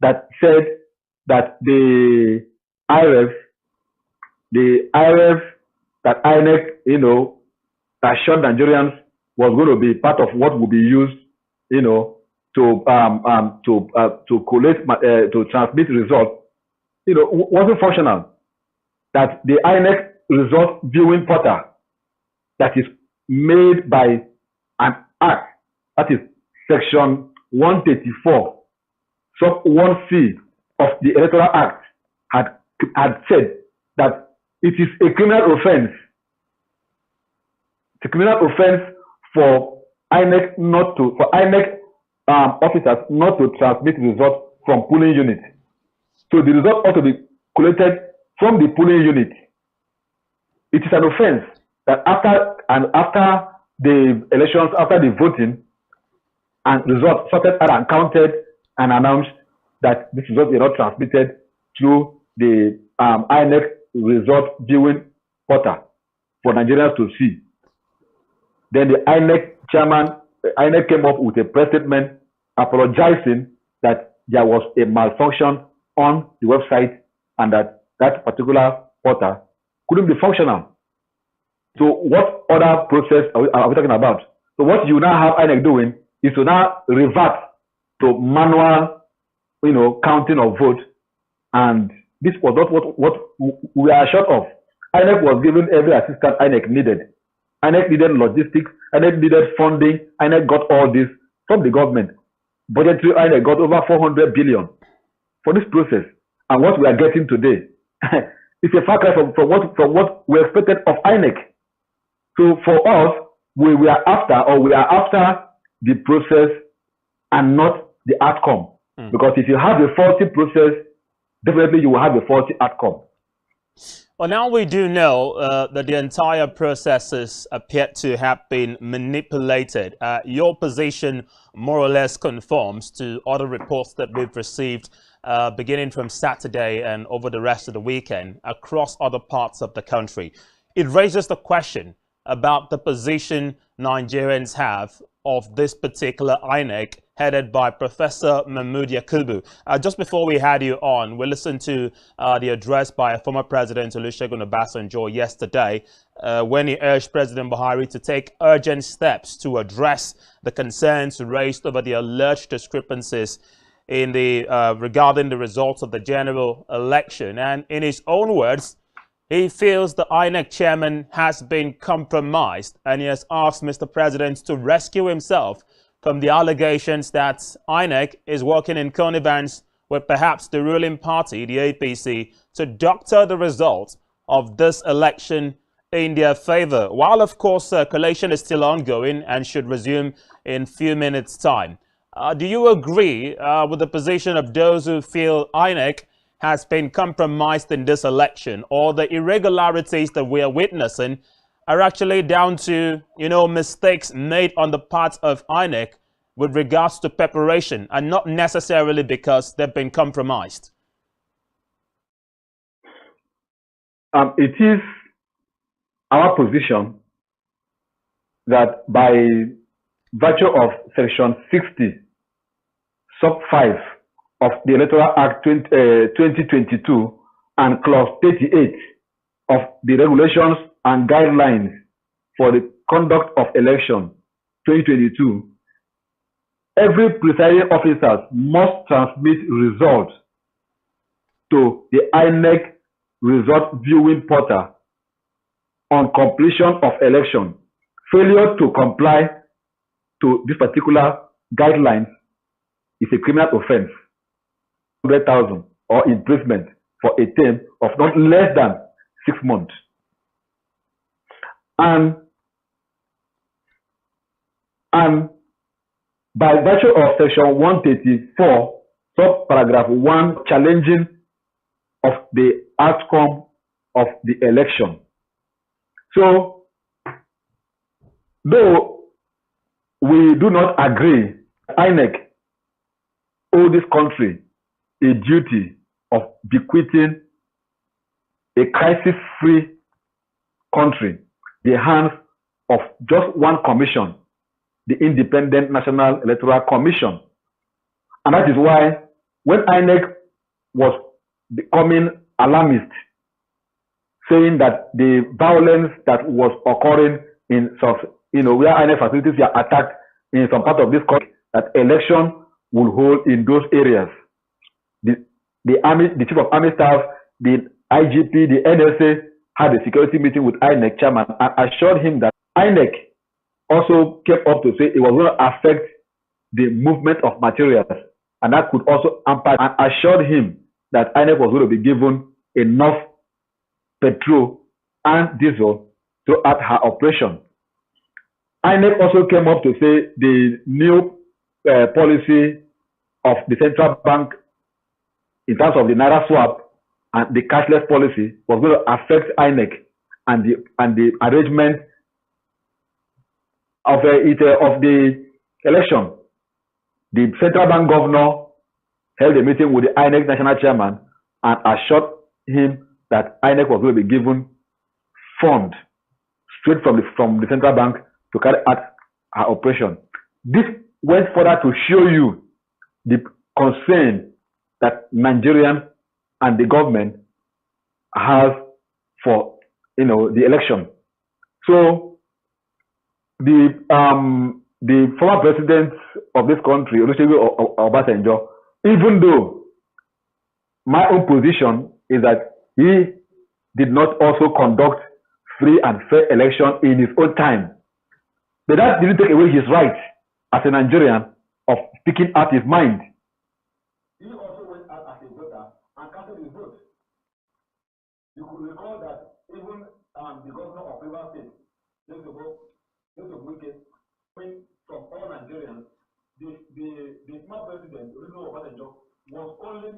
that said that the IRF that INEC, assured Nigerians was going to be part of what will be used, to collate, to transmit results, wasn't functional. That the INEC result viewing portal that is made by an act, that is section 134, sub 1C of the Electoral Act, had said that it is a criminal offense. It's a criminal offense for INEC officers not to transmit results from polling units. So the result ought to be collated from the polling unit. It is an offense that after the elections, after the voting, and results sorted out and counted and announced that this result is not transmitted through the INEC result viewing portal for Nigerians to see. Then the INEC chairman, INEC came up with a press statement apologizing that there was a malfunction on the website and that particular portal couldn't be functional. So what other process are we talking about? So what you now have INEC doing is to now revert to manual, counting of votes, and this was not what we are short of. INEC was given every assistance INEC needed. INEC needed logistics, INEC needed funding, INEC got all this from the government. Budgetary INEC got over 400 billion for this process. And what we are getting today is a far cry from what we expected of INEC. So for us, we are after the process and not the outcome. Because if you have a faulty process, definitely you will have a faulty outcome. Well, now we do know that the entire processes appear to have been manipulated. Your position more or less conforms to other reports that we've received beginning from Saturday and over the rest of the weekend across other parts of the country. It raises the question about the position Nigerians have of this particular INEC headed by Professor Mahmood Yakubu. Just before we had you on, we listened to the address by former President Olusegun Obasanjo yesterday when he urged President Buhari to take urgent steps to address the concerns raised over the alleged discrepancies in regarding the results of the general election. And in his own words, he feels the INEC chairman has been compromised, and he has asked Mr. President to rescue himself from the allegations that INEC is working in connivance with perhaps the ruling party, the APC, to doctor the results of this election in their favor, while of course collation is still ongoing and should resume in a few minutes' time. Do you agree with the position of those who feel INEC has been compromised in this election, or the irregularities that we are witnessing are actually down to, mistakes made on the part of INEC with regards to preparation and not necessarily because they've been compromised? It is our position that by virtue of Section 60, Sub 5 of the Electoral Act 2022 and Clause 38 of the Regulations and Guidelines for the Conduct of Election 2022, every presiding officer must transmit results to the INEC result viewing portal on completion of election. Failure to comply to this particular guidelines is a criminal offense, 100,000 or imprisonment for a term of not less than 6 months. And by virtue of Section 134, subparagraph 1, challenging of the outcome of the election. So, though we do not agree, INEC owe this country a duty of bequeathing a crisis-free country in the hands of just one commission, the Independent National Electoral Commission. And that is why when INEC was becoming alarmist, saying that the violence that was occurring in some, where INEC facilities were attacked in some part of this country, that election will hold in those areas. The army, the chief of army staff, the IGP, the NSA had a security meeting with INEC chairman and assured him that INEC also came up to say it was going to affect the movement of materials, and that could also impact, and assured him that INEC was going to be given enough petrol and diesel throughout her operation. INEC also came up to say the new policy of the central bank in terms of the Naira swap and the cashless policy was going to affect INEC and the arrangement of the election. The central bank governor held a meeting with the INEC national chairman and assured him that INEC was going to be given funds straight from the central bank to carry out her operation. This went further to show you the concern that Nigerians and the government have for the election. So the former president of this country, Olusegun Obasanjo, even though my own position is that he did not also conduct free and fair election in his own time, but that didn't take away his right as a Nigerian of speaking out his mind. He also went out as a voter and casted his vote. You could recall that even the governor of Rivers State, Joseph Wike, from all Nigerians, the former president, Olusegun Obasanjo, was only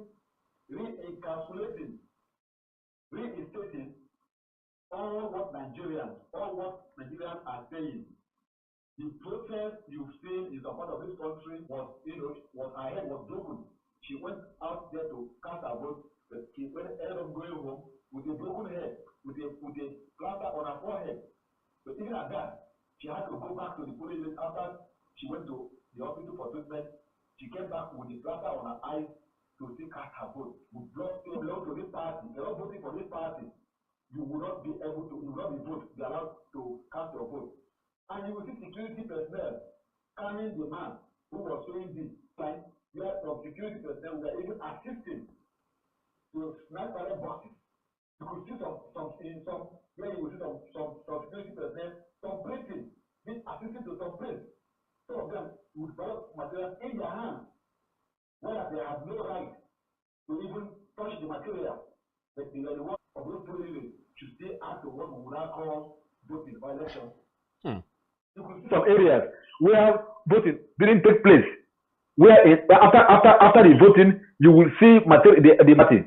reinstating all what Nigerians are saying. The protest you've seen in the part of this country was her head was broken. She went out there to cast her vote, but she ended up going home with a broken head, with a plaster on her forehead. But even at that, she had to go back to the police after she went to the hospital for treatment. She came back with the plaster on her eyes to still cast her vote. With blood still belong to this party. You're not voting for this party. You will not be able to, you will not be allowed to cast your vote. And you will see security personnel carrying the man who was showing this sign, where some security personnel were even assisting to snipe other boxes. You could see where you will see some security personnel, some places, being assisted to some place. Some of them would develop material in their hands, where they have no right to even touch the material. But the one of those police should stay out to what we would now call voting or election. You could see some areas where voting didn't take place, where after the voting, you will see the party.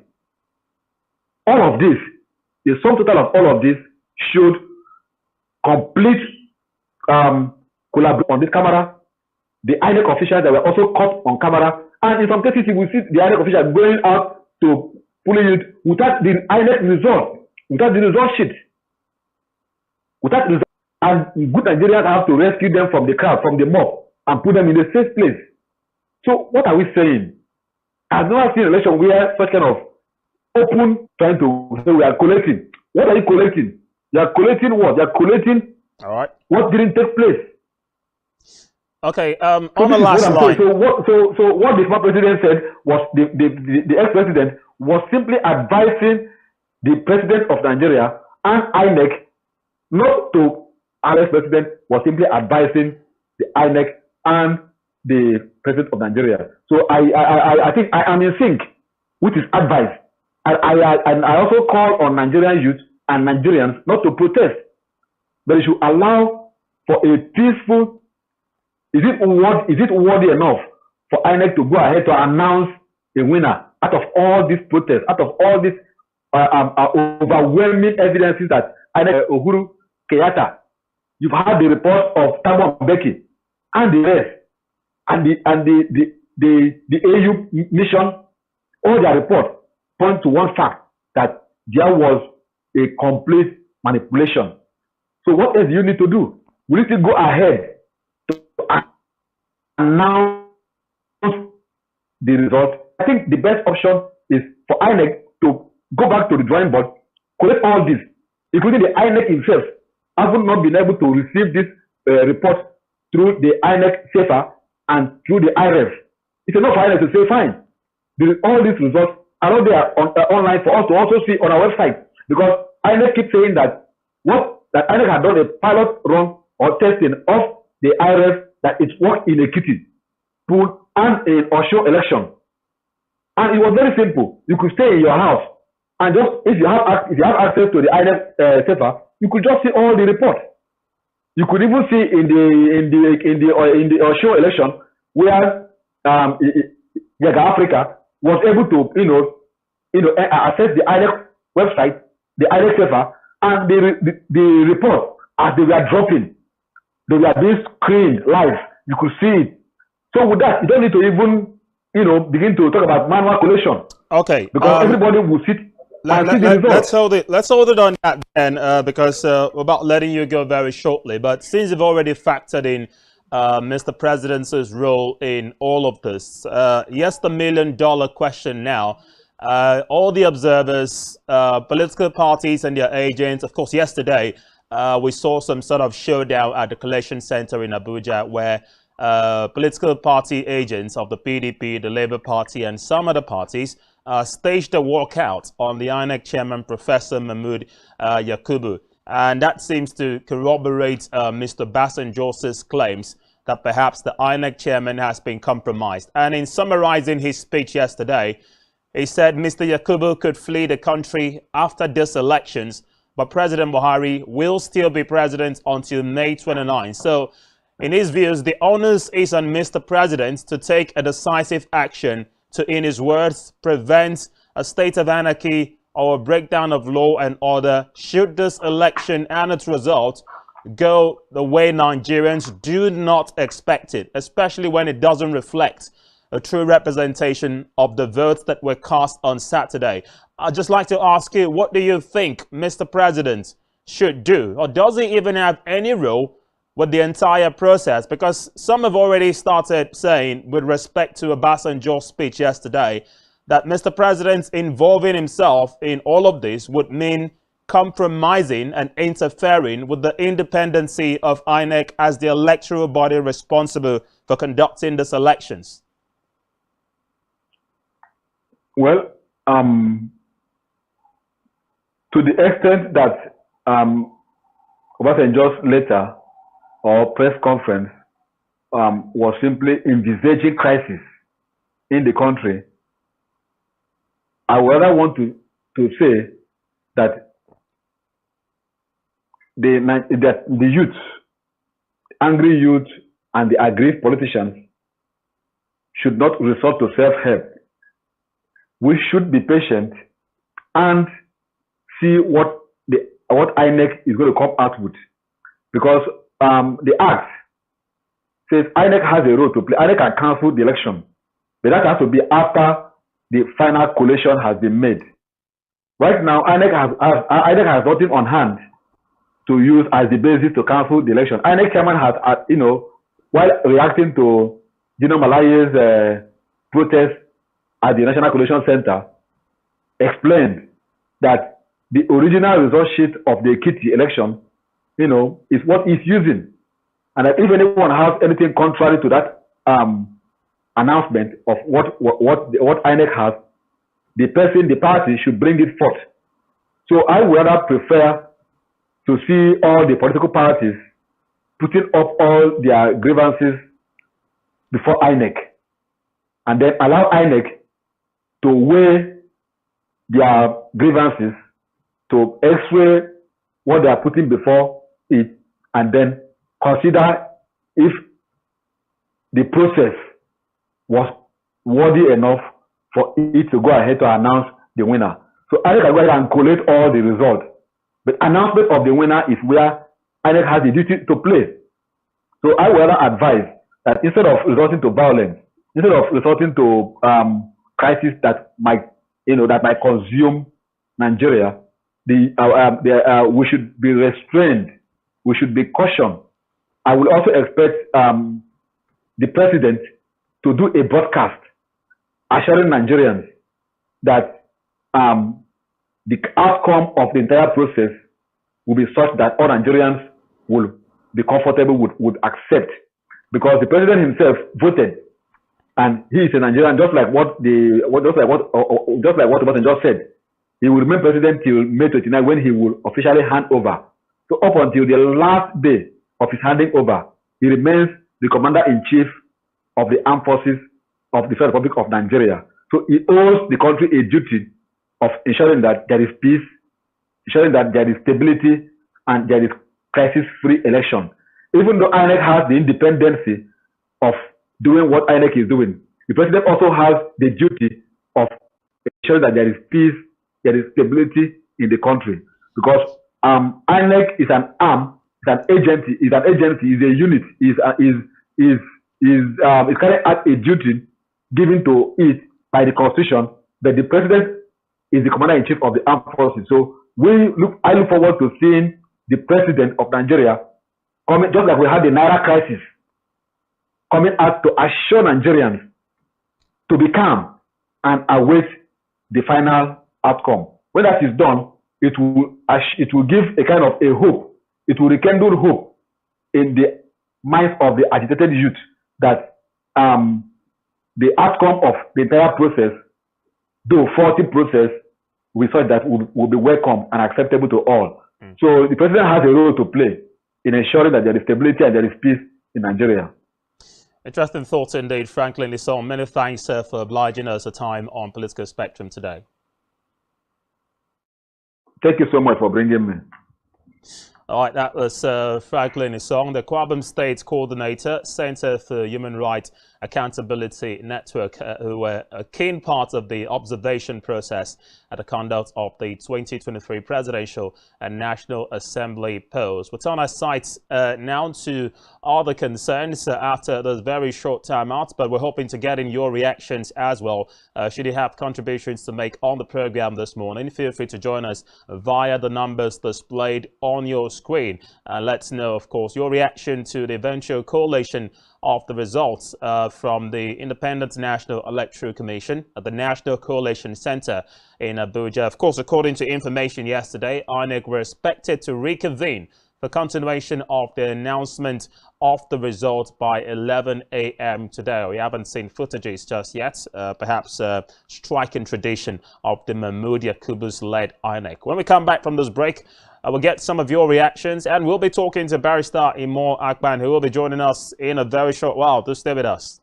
All of this, the sum total of all of this showed complete collaboration on this camera. The INEC officials that were also caught on camera, and in some cases you will see the INEC officials going out to pulling it without the INEC result, without the result sheet, without result. And good Nigerians have to rescue them from the crowd, from the mob, and put them in a safe place. So what are we saying? I've never seen an election where such kind of open trying to say we are collecting. What are you collecting? You are collecting what? You are collecting what didn't take place. Okay, on the last line. So what the former president said was the ex-president was simply advising the president of Nigeria and INEC not to arrest president, was simply advising the INEC and the president of Nigeria. So I think I am in sync with his advice. And I also call on Nigerian youth and Nigerians not to protest, but they should allow for a peaceful. Is it worthy enough for INEC to go ahead to announce a winner out of all these protests, out of all these overwhelming evidences that INEC Uhuru Kenyatta, you've had the report of Thabo Mbeki and the rest, and the AU mission, all their reports point to one fact, that there was a complete manipulation. So what else do you need to do? We need to go ahead to announce the result I think the best option is for INEC to go back to the drawing board, collect all this, including the INEC itself, having not been able to receive this report through the INEC SAFER and through the IREF. It's enough for INEC to say, fine, all these results are not there online for us to also see on our website, because INEC keeps saying that INEC had done a pilot run or testing of the IREF, that it worked in Ekiti to an Osho election. And it was very simple. You could stay in your house and just, if you have access to the INEC SAFER, you could just see all the reports. You could even see in the Osho election where Africa was able to access the INEC website, the INEC SAFER, and the report as they were dropping, they were being screened live. You could see it. So with that, you don't need to even begin to talk about manual collation. Okay. Because everybody will sit. Let's hold it on that then, because we're about letting you go very shortly. But since you've already factored in Mr. President's role in all of this, yes, the $1 million question now. All the observers, political parties and their agents, of course, yesterday we saw some sort of showdown at the collation center in Abuja where political party agents of the PDP, the Labour Party and some other parties staged a walkout on the INEC chairman, Professor Mahmood Yakubu. And that seems to corroborate Mr. Basanjo's claims that perhaps the INEC chairman has been compromised. And in summarizing his speech yesterday, he said Mr. Yakubu could flee the country after these elections, but President Buhari will still be president until May 29. So, in his views, the onus is on Mr. President to take a decisive action to, in his words, prevent a state of anarchy or a breakdown of law and order should this election and its result go the way Nigerians do not expect it, especially when it doesn't reflect a true representation of the votes that were cast on Saturday. I'd just like to ask you, what do you think Mr. President should do? Or does he even have any role with the entire process? Because some have already started saying, with respect to Obasanjo's speech yesterday, that Mr. President involving himself in all of this would mean compromising and interfering with the independency of INEC as the electoral body responsible for conducting these elections. Well, to the extent that Obasanjo's letter or press conference was simply envisaging crisis in the country, I would rather want to say that the youth, angry youth and the aggrieved politicians should not resort to self-help. We should be patient and see what INEC is going to come out with, because the Act says INEC has a role to play. INEC can cancel the election, but that has to be after the final collation has been made. Right now, INEC has nothing on hand to use as the basis to cancel the election. INEC chairman has, while reacting to Gino Malaye's protest at the National Collation Center, explained that the original result sheet of the Ekiti election, is what he's using. And that if anyone has anything contrary to that announcement of what INEC has, the party should bring it forth. So I would rather prefer to see all the political parties putting up all their grievances before INEC, and then allow INEC to weigh their grievances, to x-ray what they are putting before it, and then consider if the process was worthy enough for it to go ahead to announce the winner. So INEC can go ahead and collate all the results. But announcement of the winner is where INEC has the duty to play. So I would rather advise that instead of resorting to violence, instead of resorting to crisis that might consume Nigeria, we should be restrained. We should be cautioned. I will also expect the president to do a broadcast assuring Nigerians that the outcome of the entire process will be such that all Nigerians will be comfortable would accept, because the president himself voted, and he is a Nigerian, just like what Obasanjo just said. He will remain president till May 29 when he will officially hand over. So up until the last day of his handing over, he remains the commander-in-chief of the armed forces of the Federal Republic of Nigeria. So he owes the country a duty of ensuring that there is peace, ensuring that there is stability, and there is crisis-free election. Even though INEC has the independency of doing what INEC is doing, the president also has the duty of ensuring that there is peace, there is stability in the country. Because INEC is an arm, is a unit, is carrying out a duty given to it by the Constitution, but the president is the commander-in-chief of the armed forces. So I look forward to seeing the president of Nigeria coming, just like we had the Naira crisis, coming out to assure Nigerians to be calm and await the final outcome. When that is done, it will give a kind of a hope. It will rekindle hope in the minds of the agitated youth that the outcome of the entire process, though faulty process, we thought that would be welcome and acceptable to all. So the president has a role to play in ensuring that there is stability and there is peace in Nigeria. Interesting thoughts indeed, Franklin Lisson. Many thanks for obliging us a time on Political Spectrum today. Thank you so much for bringing me. All right, that was Franklin Lisson, the Kwabam State Coordinator, Center for Human Rights Accountability Network, who were a keen part of the observation process at the conduct of the 2023 Presidential and National Assembly polls. We'll turn our sights now to other concerns after those very short timeouts, but we're hoping to get in your reactions as well. Should you have contributions to make on the program this morning, feel free to join us via the numbers displayed on your screen. Let's know, of course, your reaction to the eventual collation of the results from the Independent National Electoral Commission at the National Coalition Center in Abuja. Of course, according to information yesterday, INEC were expected to reconvene for continuation of the announcement of the results by 11 a.m. today. We haven't seen footages just yet, perhaps striking tradition of the Mahmoud Yakubus-led INEC. When we come back from this break, we'll get some of your reactions, and we'll be talking to Barrister Imo Akpan, who will be joining us in a very short while. Do stay with us.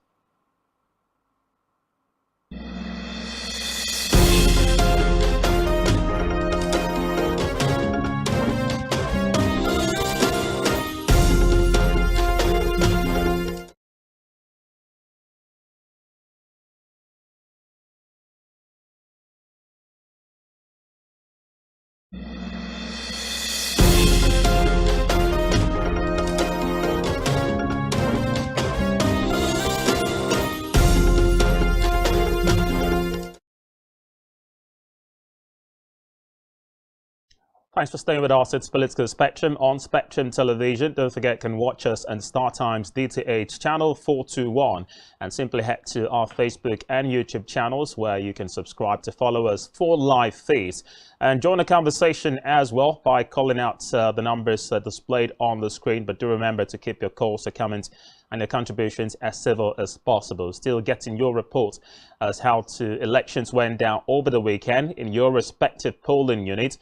Thanks for staying with us. It's Political Spectrum on Spectrum Television. Don't forget, you can watch us on StarTime's DTH Channel 421, and simply head to our Facebook and YouTube channels where you can subscribe to follow us for live feeds. And join the conversation as well by calling out the numbers displayed on the screen. But do remember to keep your calls, your comments, and your contributions as civil as possible. Still getting your report as how to elections went down over the weekend in your respective polling unit.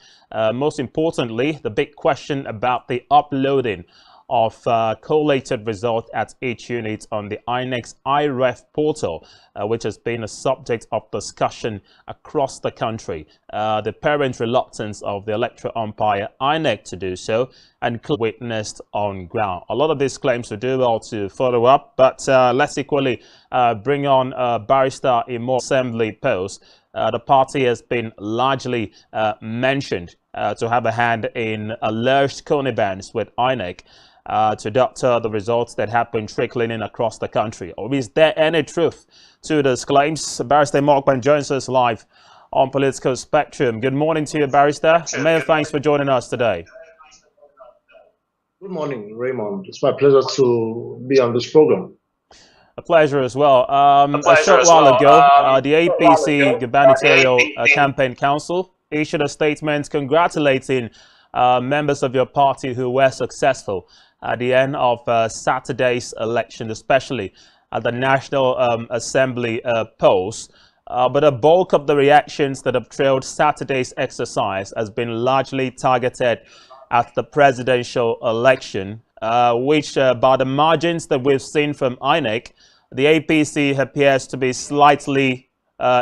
Most importantly, the big question about the uploading of collated results at each unit on the INEC's iRef portal, which has been a subject of discussion across the country. The apparent reluctance of the electoral umpire INEC to do so, and witnessed on ground. A lot of these claims we do well to follow up, but let's equally bring on Barrister Imo Assembly post. The party has been largely mentioned to have a hand in alleged connivance with INEC to doctor the results that have been trickling in across the country. Or is there any truth to those claims? Barrister Akpan joins us live on Political Spectrum. Good morning to you, Barrister. Many thanks for joining us today. Good morning, Raymond. It's my pleasure to be on this program. A pleasure as well. A short while ago, the APC Gubernatorial Campaign Council issued a statement congratulating members of your party who were successful at the end of Saturday's election, especially at the National Assembly polls. But a bulk of the reactions that have trailed Saturday's exercise has been largely targeted at the presidential election, which by the margins that we've seen from INEC, the APC appears to be slightly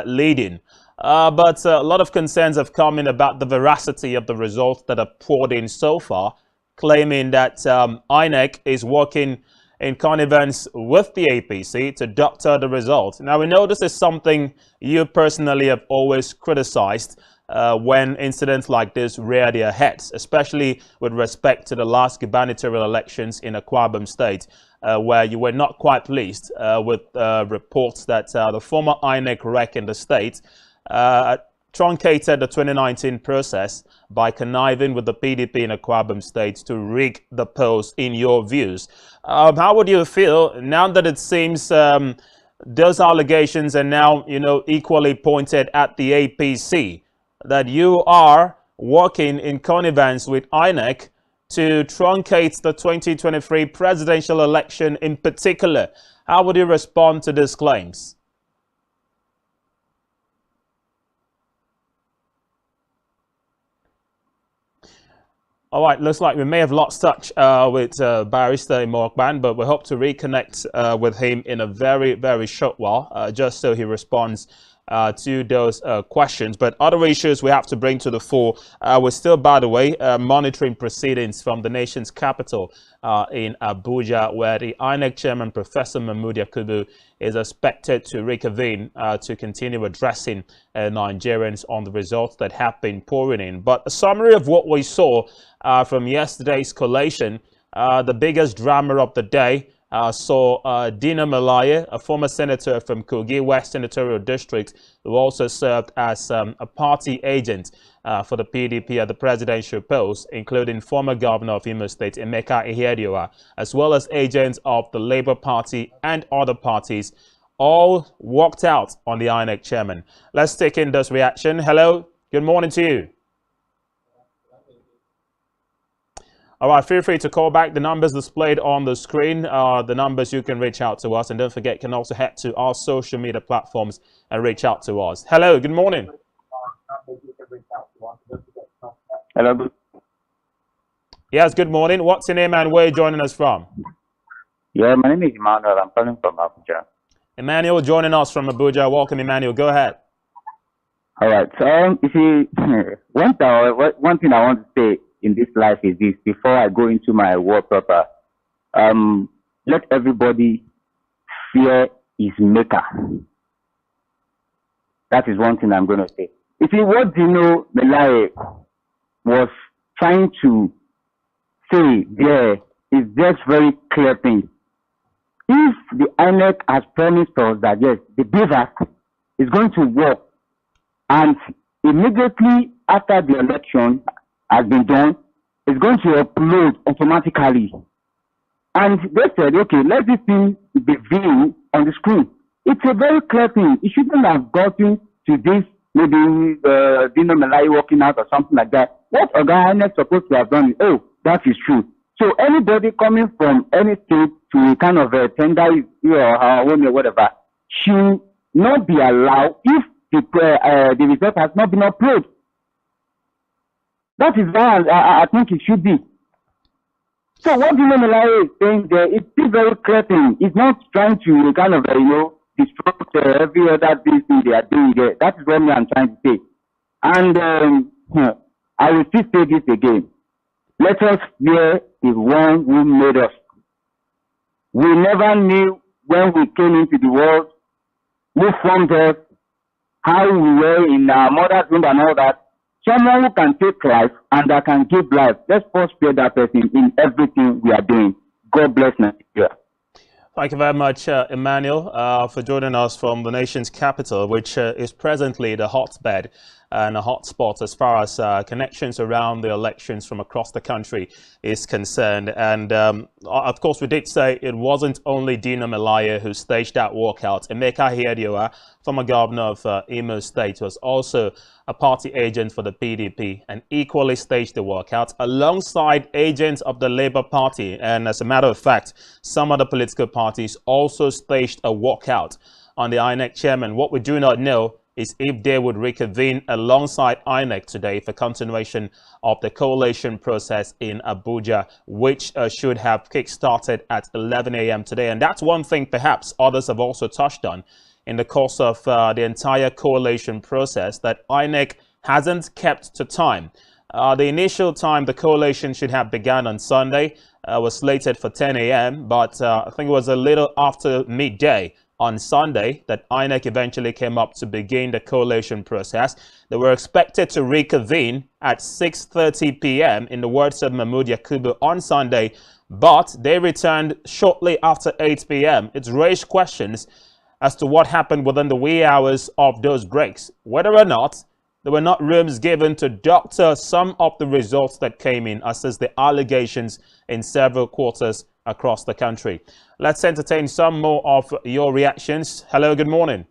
leading. But a lot of concerns have come in about the veracity of the results that have poured in so far, claiming that INEC is working in connivance with the APC to doctor the results. Now, we know this is something you personally have always criticized when incidents like this rear their heads, especially with respect to the last gubernatorial elections in Akwa Ibom State, where you were not quite pleased with reports that the former INEC rec in the state truncated the 2019 process by conniving with the PDP in Akwa Ibom State to rig the polls, in your views. How would you feel now that it seems those allegations are now, equally pointed at the APC, that you are working in connivance with INEC to truncate the 2023 presidential election in particular? How would you respond to these claims? All right, looks like we may have lost touch with Barrister Imokban, but we hope to reconnect with him in a very, very short while, just so he responds to those questions. But other issues we have to bring to the fore. We're still, by the way, monitoring proceedings from the nation's capital in Abuja, where the INEC chairman, Professor Mahmood Yakubu, is expected to reconvene to continue addressing Nigerians on the results that have been pouring in. But a summary of what we saw from yesterday's collation, the biggest drama of the day, saw Dino Melaye, a former senator from Kogi West Senatorial District, who also served as a party agent for the PDP at the presidential polls, including former governor of Imo State, Emeka Ihedioha, as well as agents of the Labour Party and other parties, all walked out on the INEC chairman. Let's take in this reaction. Hello, good morning to you. All right, feel free to call back. The numbers displayed on the screen are the numbers you can reach out to us. And don't forget, you can also head to our social media platforms and reach out to us. Hello, good morning. Hello. Yes, good morning. What's your name and where are you joining us from? Yeah, my name is Emmanuel. I'm calling from Abuja. Emmanuel joining us from Abuja. Welcome, Emmanuel. Go ahead. All right. So, you see, one thing I want to say in this life is this: before I go into my word proper, let everybody fear his maker. That is one thing I'm going to say. You see, what Dino Melaye was trying to say there is just very clear thing. If the INEC has promised us that yes, the BVAC is going to work, and immediately after the election has been done, it's going to upload automatically. And they said, okay, let this thing be viewed on the screen. It's a very clear thing. It shouldn't have gotten to this, maybe Dino Melaye working out or something like that. What Oga is supposed to have done is, oh, that is true. So anybody coming from any state to kind of tender or whatever should not be allowed if the result has not been uploaded. That is why I think it should be. So what Dino Melaye is saying there, it's still very clear thing. It's not trying to kind of, disrupt every other thing they are doing there. That is what I'm trying to say. And I will still say this again. Let us fear the one who made us. We never knew when we came into the world, who formed us, how we were in our mother's womb and all that. Someone who can take life and that can give life. Let's first fear that person in everything we are doing. God bless Nigeria. Thank you very much, Emmanuel, for joining us from the nation's capital, which is presently the hotbed and a hotspot as far as connections around the elections from across the country is concerned. And of course, we did say it wasn't only Dino Melaye who staged that walkout. Emeka Hiedioa, former governor of Imo State, was also a party agent for the PDP and equally staged the walkout alongside agents of the Labour Party. And as a matter of fact, some other political parties also staged a walkout on the INEC chairman. What we do not know is if they would reconvene alongside INEC today for continuation of the coalition process in Abuja, which should have kick-started at 11 a.m. today. And that's one thing perhaps others have also touched on in the course of the entire coalition process, that INEC hasn't kept to time. The initial time the coalition should have begun on Sunday was slated for 10 a.m., but I think it was a little after midday on Sunday that INEC eventually came up to begin the coalition process. They were expected to reconvene at 6:30 p.m. in the words of Mahmoud Yakubu on Sunday, but they returned shortly after 8 p.m. It's raised questions as to what happened within the wee hours of those breaks, whether or not there were not rooms given to doctor some of the results that came in, as is the allegations in several quarters across the country. Let's entertain some more of your reactions. Hello, good morning.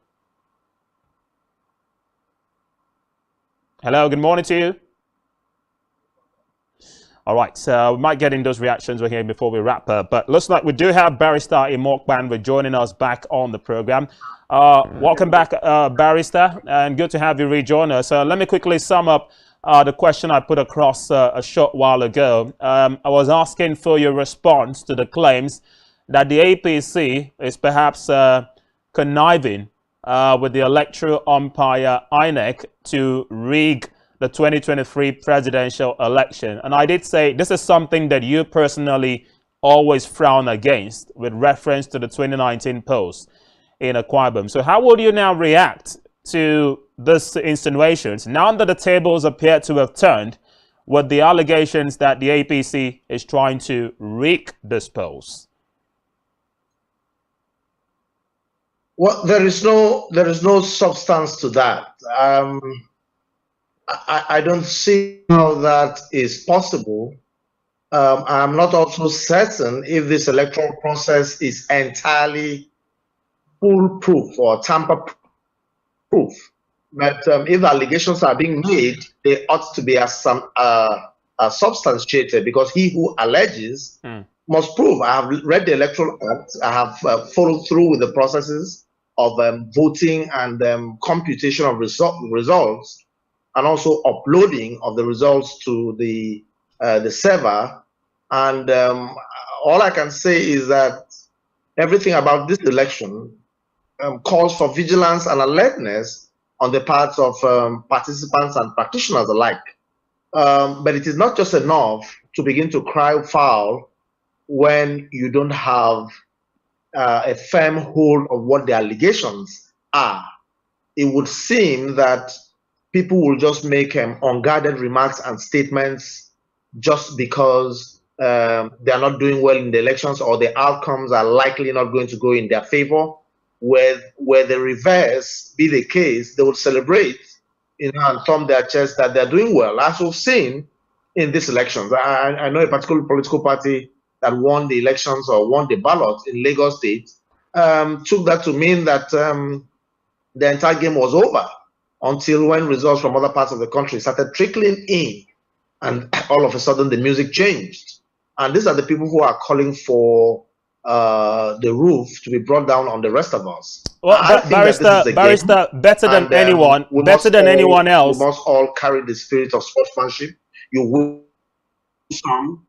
Hello, good morning to you. All right, so we might get in those reactions we're hearing before we wrap up. But looks like we do have Barrister Imok Banwe joining us back on the program. Welcome back, Barrister, and good to have you rejoin us. Let me quickly sum up the question I put across a short while ago. I was asking for your response to the claims that the APC is perhaps conniving with the electoral umpire INEC to rig the 2023 presidential election. And I did say this is something that you personally always frown against with reference to the 2019 polls in Akwa Ibom. So how would you now react to these insinuations now that the tables appear to have turned with the allegations that the APC is trying to rig these polls? Well, there is no substance to that. I don't see how that is possible. I'm not also certain if this electoral process is entirely foolproof or tamper-proof. But if allegations are being made, they ought to be substantiated, because he who alleges must prove. I have read the Electoral Act. I have followed through with the processes of voting and computation of results, and also uploading of the results to the server. And all I can say is that everything about this election calls for vigilance and alertness on the parts of participants and practitioners alike. But it is not just enough to begin to cry foul when you don't have a firm hold of what the allegations are. It would seem that people will just make unguarded remarks and statements just because they are not doing well in the elections, or the outcomes are likely not going to go in their favor. Where the reverse be the case, they would celebrate, and thumb their chest that they're doing well, as we've seen in these elections. I know a particular political party that won the elections or won the ballot in Lagos State took that to mean that the entire game was over, until when results from other parts of the country started trickling in, and all of a sudden the music changed. And these are the people who are calling for the roof to be brought down on the rest of us. Well, Barrister, better than anyone else. We must all carry the spirit of sportsmanship. You will some.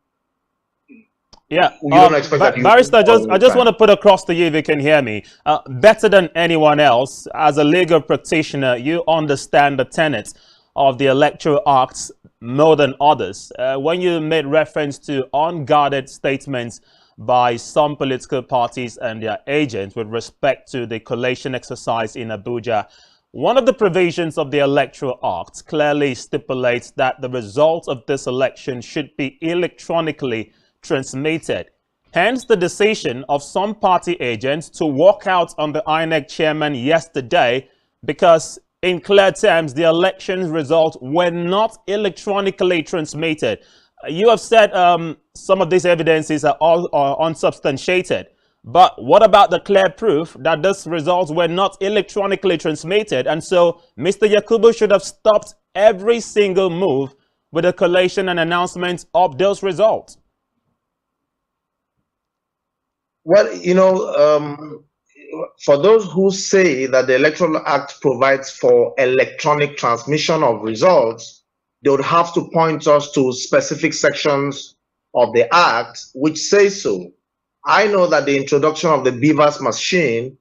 Yeah, you don't expect that you Barrister, I just want to put across to you, if you can hear me. Better than anyone else, as a legal practitioner, you understand the tenets of the Electoral Acts more than others. When you made reference to unguarded statements by some political parties and their agents with respect to the collation exercise in Abuja, one of the provisions of the Electoral Act clearly stipulates that the results of this election should be electronically transmitted. Hence the decision of some party agents to walk out on the INEC chairman yesterday, because in clear terms, the election results were not electronically transmitted. You have said some of these evidences are all unsubstantiated. But what about the clear proof that these results were not electronically transmitted? And so Mr. Yakubu should have stopped every single move with the collation and announcement of those results. Well, you know, for those who say that the Electoral Act provides for electronic transmission of results, they would have to point us to specific sections of the Act which say so. I know that the introduction of the Beavers machine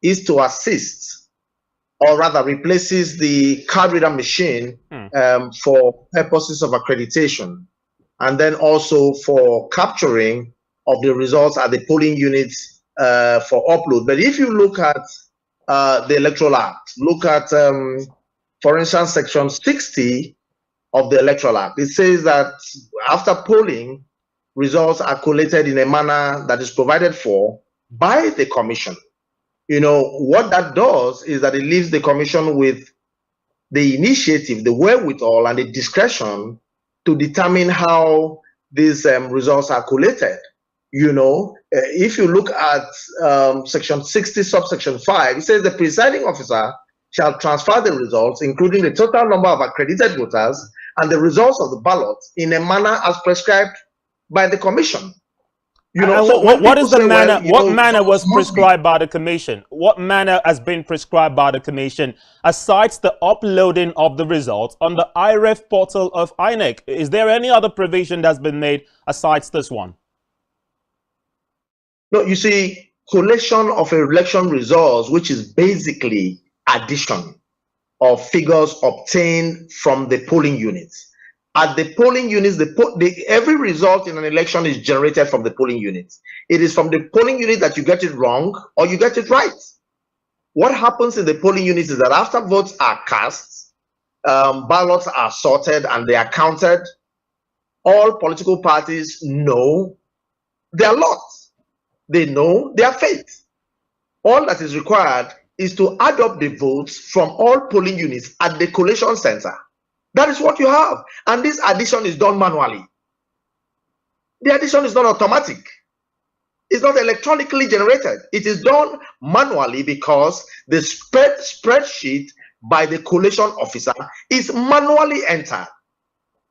is to assist, or rather replaces the card reader machine for purposes of accreditation, and then also for capturing of the results at the polling units for upload. But if you look at the Electoral Act, look at, for instance, Section 60 of the Electoral Act, it says that after polling, results are collated in a manner that is provided for by the commission. You know, what that does is that it leaves the commission with the initiative, the wherewithal, and the discretion to determine how these results are collated. You know, if you look at Section 60, subsection 5, it says the presiding officer shall transfer the results, including the total number of accredited voters and the results of the ballot, in a manner as prescribed by the commission. You know, so what is the manner? Well, what manner was prescribed by the commission? What manner has been prescribed by the commission, aside the uploading of the results on the IREF portal of INEC? Is there any other provision that's been made aside this one? No, you see, collation of election results, which is basically addition of figures obtained from the polling units. At the polling units, every result in an election is generated from the polling units. It is from the polling unit that you get it wrong or you get it right. What happens in the polling units is that after votes are cast, ballots are sorted and they are counted, all political parties know their lot. They know their fate. All that is required is to add up the votes from all polling units at the collation center. That is what you have. And this addition is done manually. The addition is not automatic. It's not electronically generated. It is done manually because the spreadsheet by the collation officer is manually entered.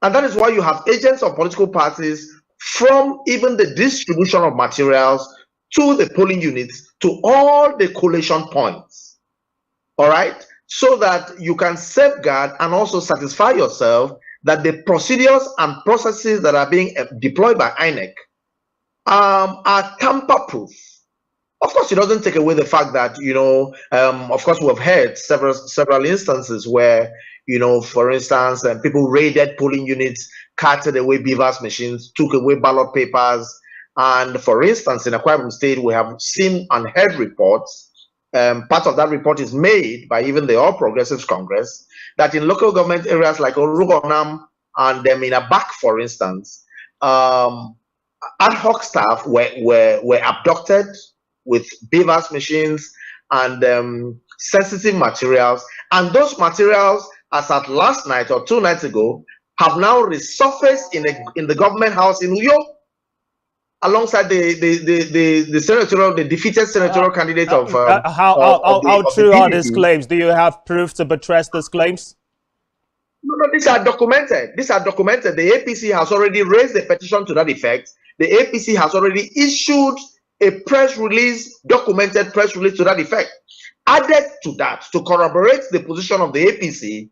And that is why you have agents of political parties from even the distribution of materials to the polling units to all the collation points. All right? So that you can safeguard and also satisfy yourself that the procedures and processes that are being deployed by INEC are tamper-proof. Of course, it doesn't take away the fact that, you know, of course, we've had several instances where, you know, for instance, people raided polling units, carted away Beavers machines, took away ballot papers. And for instance, in Akwa Ibom State, we have seen and heard reports. Part of that report is made by even the All Progressives Congress, that in local government areas like Orugonam and in Abak, for instance, ad hoc staff were abducted with Beavers machines and sensitive materials. And those materials, as at last night or 2 nights ago, have now resurfaced in the government house in Uyo, alongside the senatorial, the defeated senatorial candidate of how true are these claims? Do you have proof to buttress these claims? No, these are documented. These are documented. The APC has already raised a petition to that effect. The APC has already issued a press release, documented press release to that effect. Added to that, to corroborate the position of the APC,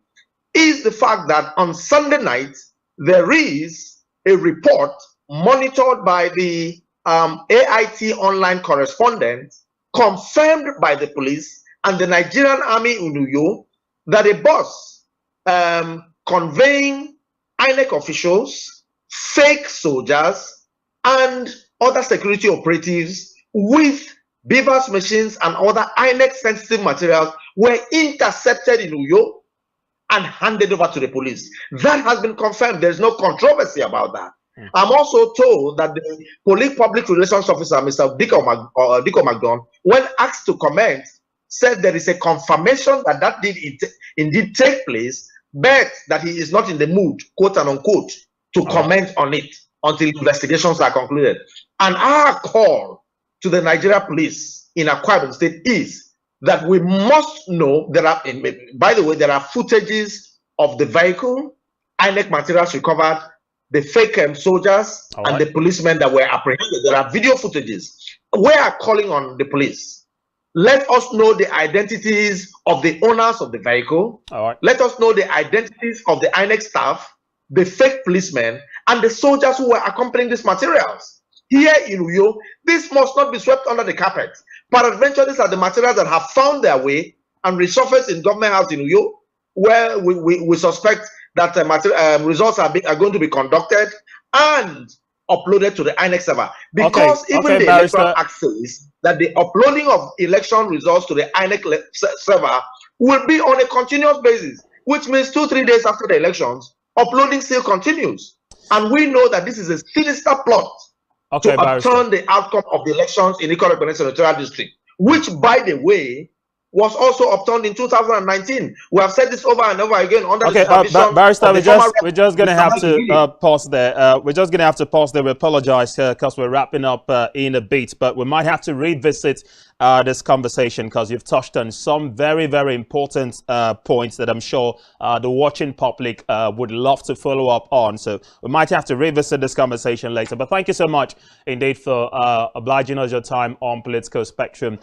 is the fact that on Sunday night, there is a report monitored by the AIT online correspondent, confirmed by the police and the Nigerian Army in Uyo, that a bus conveying INEC officials, fake soldiers, and other security operatives with Beavers machines and other INEC sensitive materials were intercepted in Uyo and handed over to the police. That has been confirmed. There's no controversy about that. I'm also told that the public relations officer, Mr. Diko Magdon, when asked to comment said there is a confirmation that that did indeed take place, but that he is not in the mood, quote and unquote, to comment on it until investigations are concluded. And our call to the Nigeria police in Akwa Ibom State is that we must know, by the way, there are footages of the vehicle, INEC materials recovered, the fake soldiers and the policemen that were apprehended. There are video footages. We are calling on the police. Let us know the identities of the owners of the vehicle. Let us know the identities of the INEC staff, the fake policemen, and the soldiers who were accompanying these materials. Here in Uyo, this must not be swept under the carpet. Peradventure, these are the materials that have found their way and resurfaced in Government House in Uyo, where we suspect that results are going to be conducted and uploaded to the INEC server. Because even the Electoral Act says that the uploading of election results to the INEC server will be on a continuous basis, which means 2-3 days after the elections, uploading still continues. And we know that this is a sinister plot to upturn the outcome of the elections in Ikoro Benin Senatorial District, which, by the way, was also upturned in 2019. We have said this over and over again under the supervision Barrister, we're just going to have to pause there. We're just going to have to pause there. We apologize because we're wrapping up in a bit, but we might have to revisit this conversation because you've touched on some very, very important points that I'm sure the watching public would love to follow up on. So we might have to revisit this conversation later. But thank you so much indeed for obliging us your time on Political Spectrum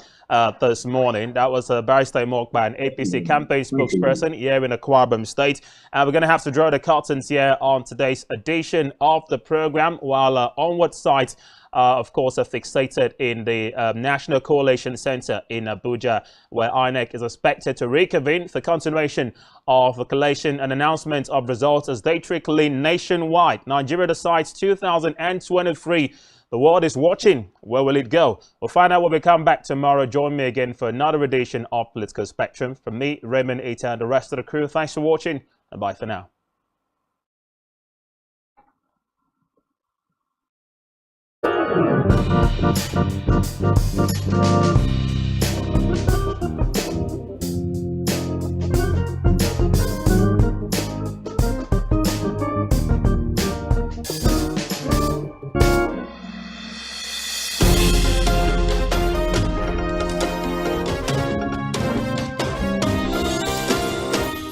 this morning. That was Barrister Imokban, APC campaign spokesperson here in Akwa Ibom State. And we're going to have to draw the curtains here on today's edition of the program, while onward sites of course, are fixated in the National Coalition Center in Abuja, where INEC is expected to reconvene for continuation of the collation and announcement of results as they trickle in nationwide. Nigeria decides 2023. The world is watching. Where will it go? We'll find out when we come back tomorrow. Join me again for another edition of Political Spectrum. From me, Raymond Ita, and the rest of the crew, thanks for watching, and bye for now. Thank you.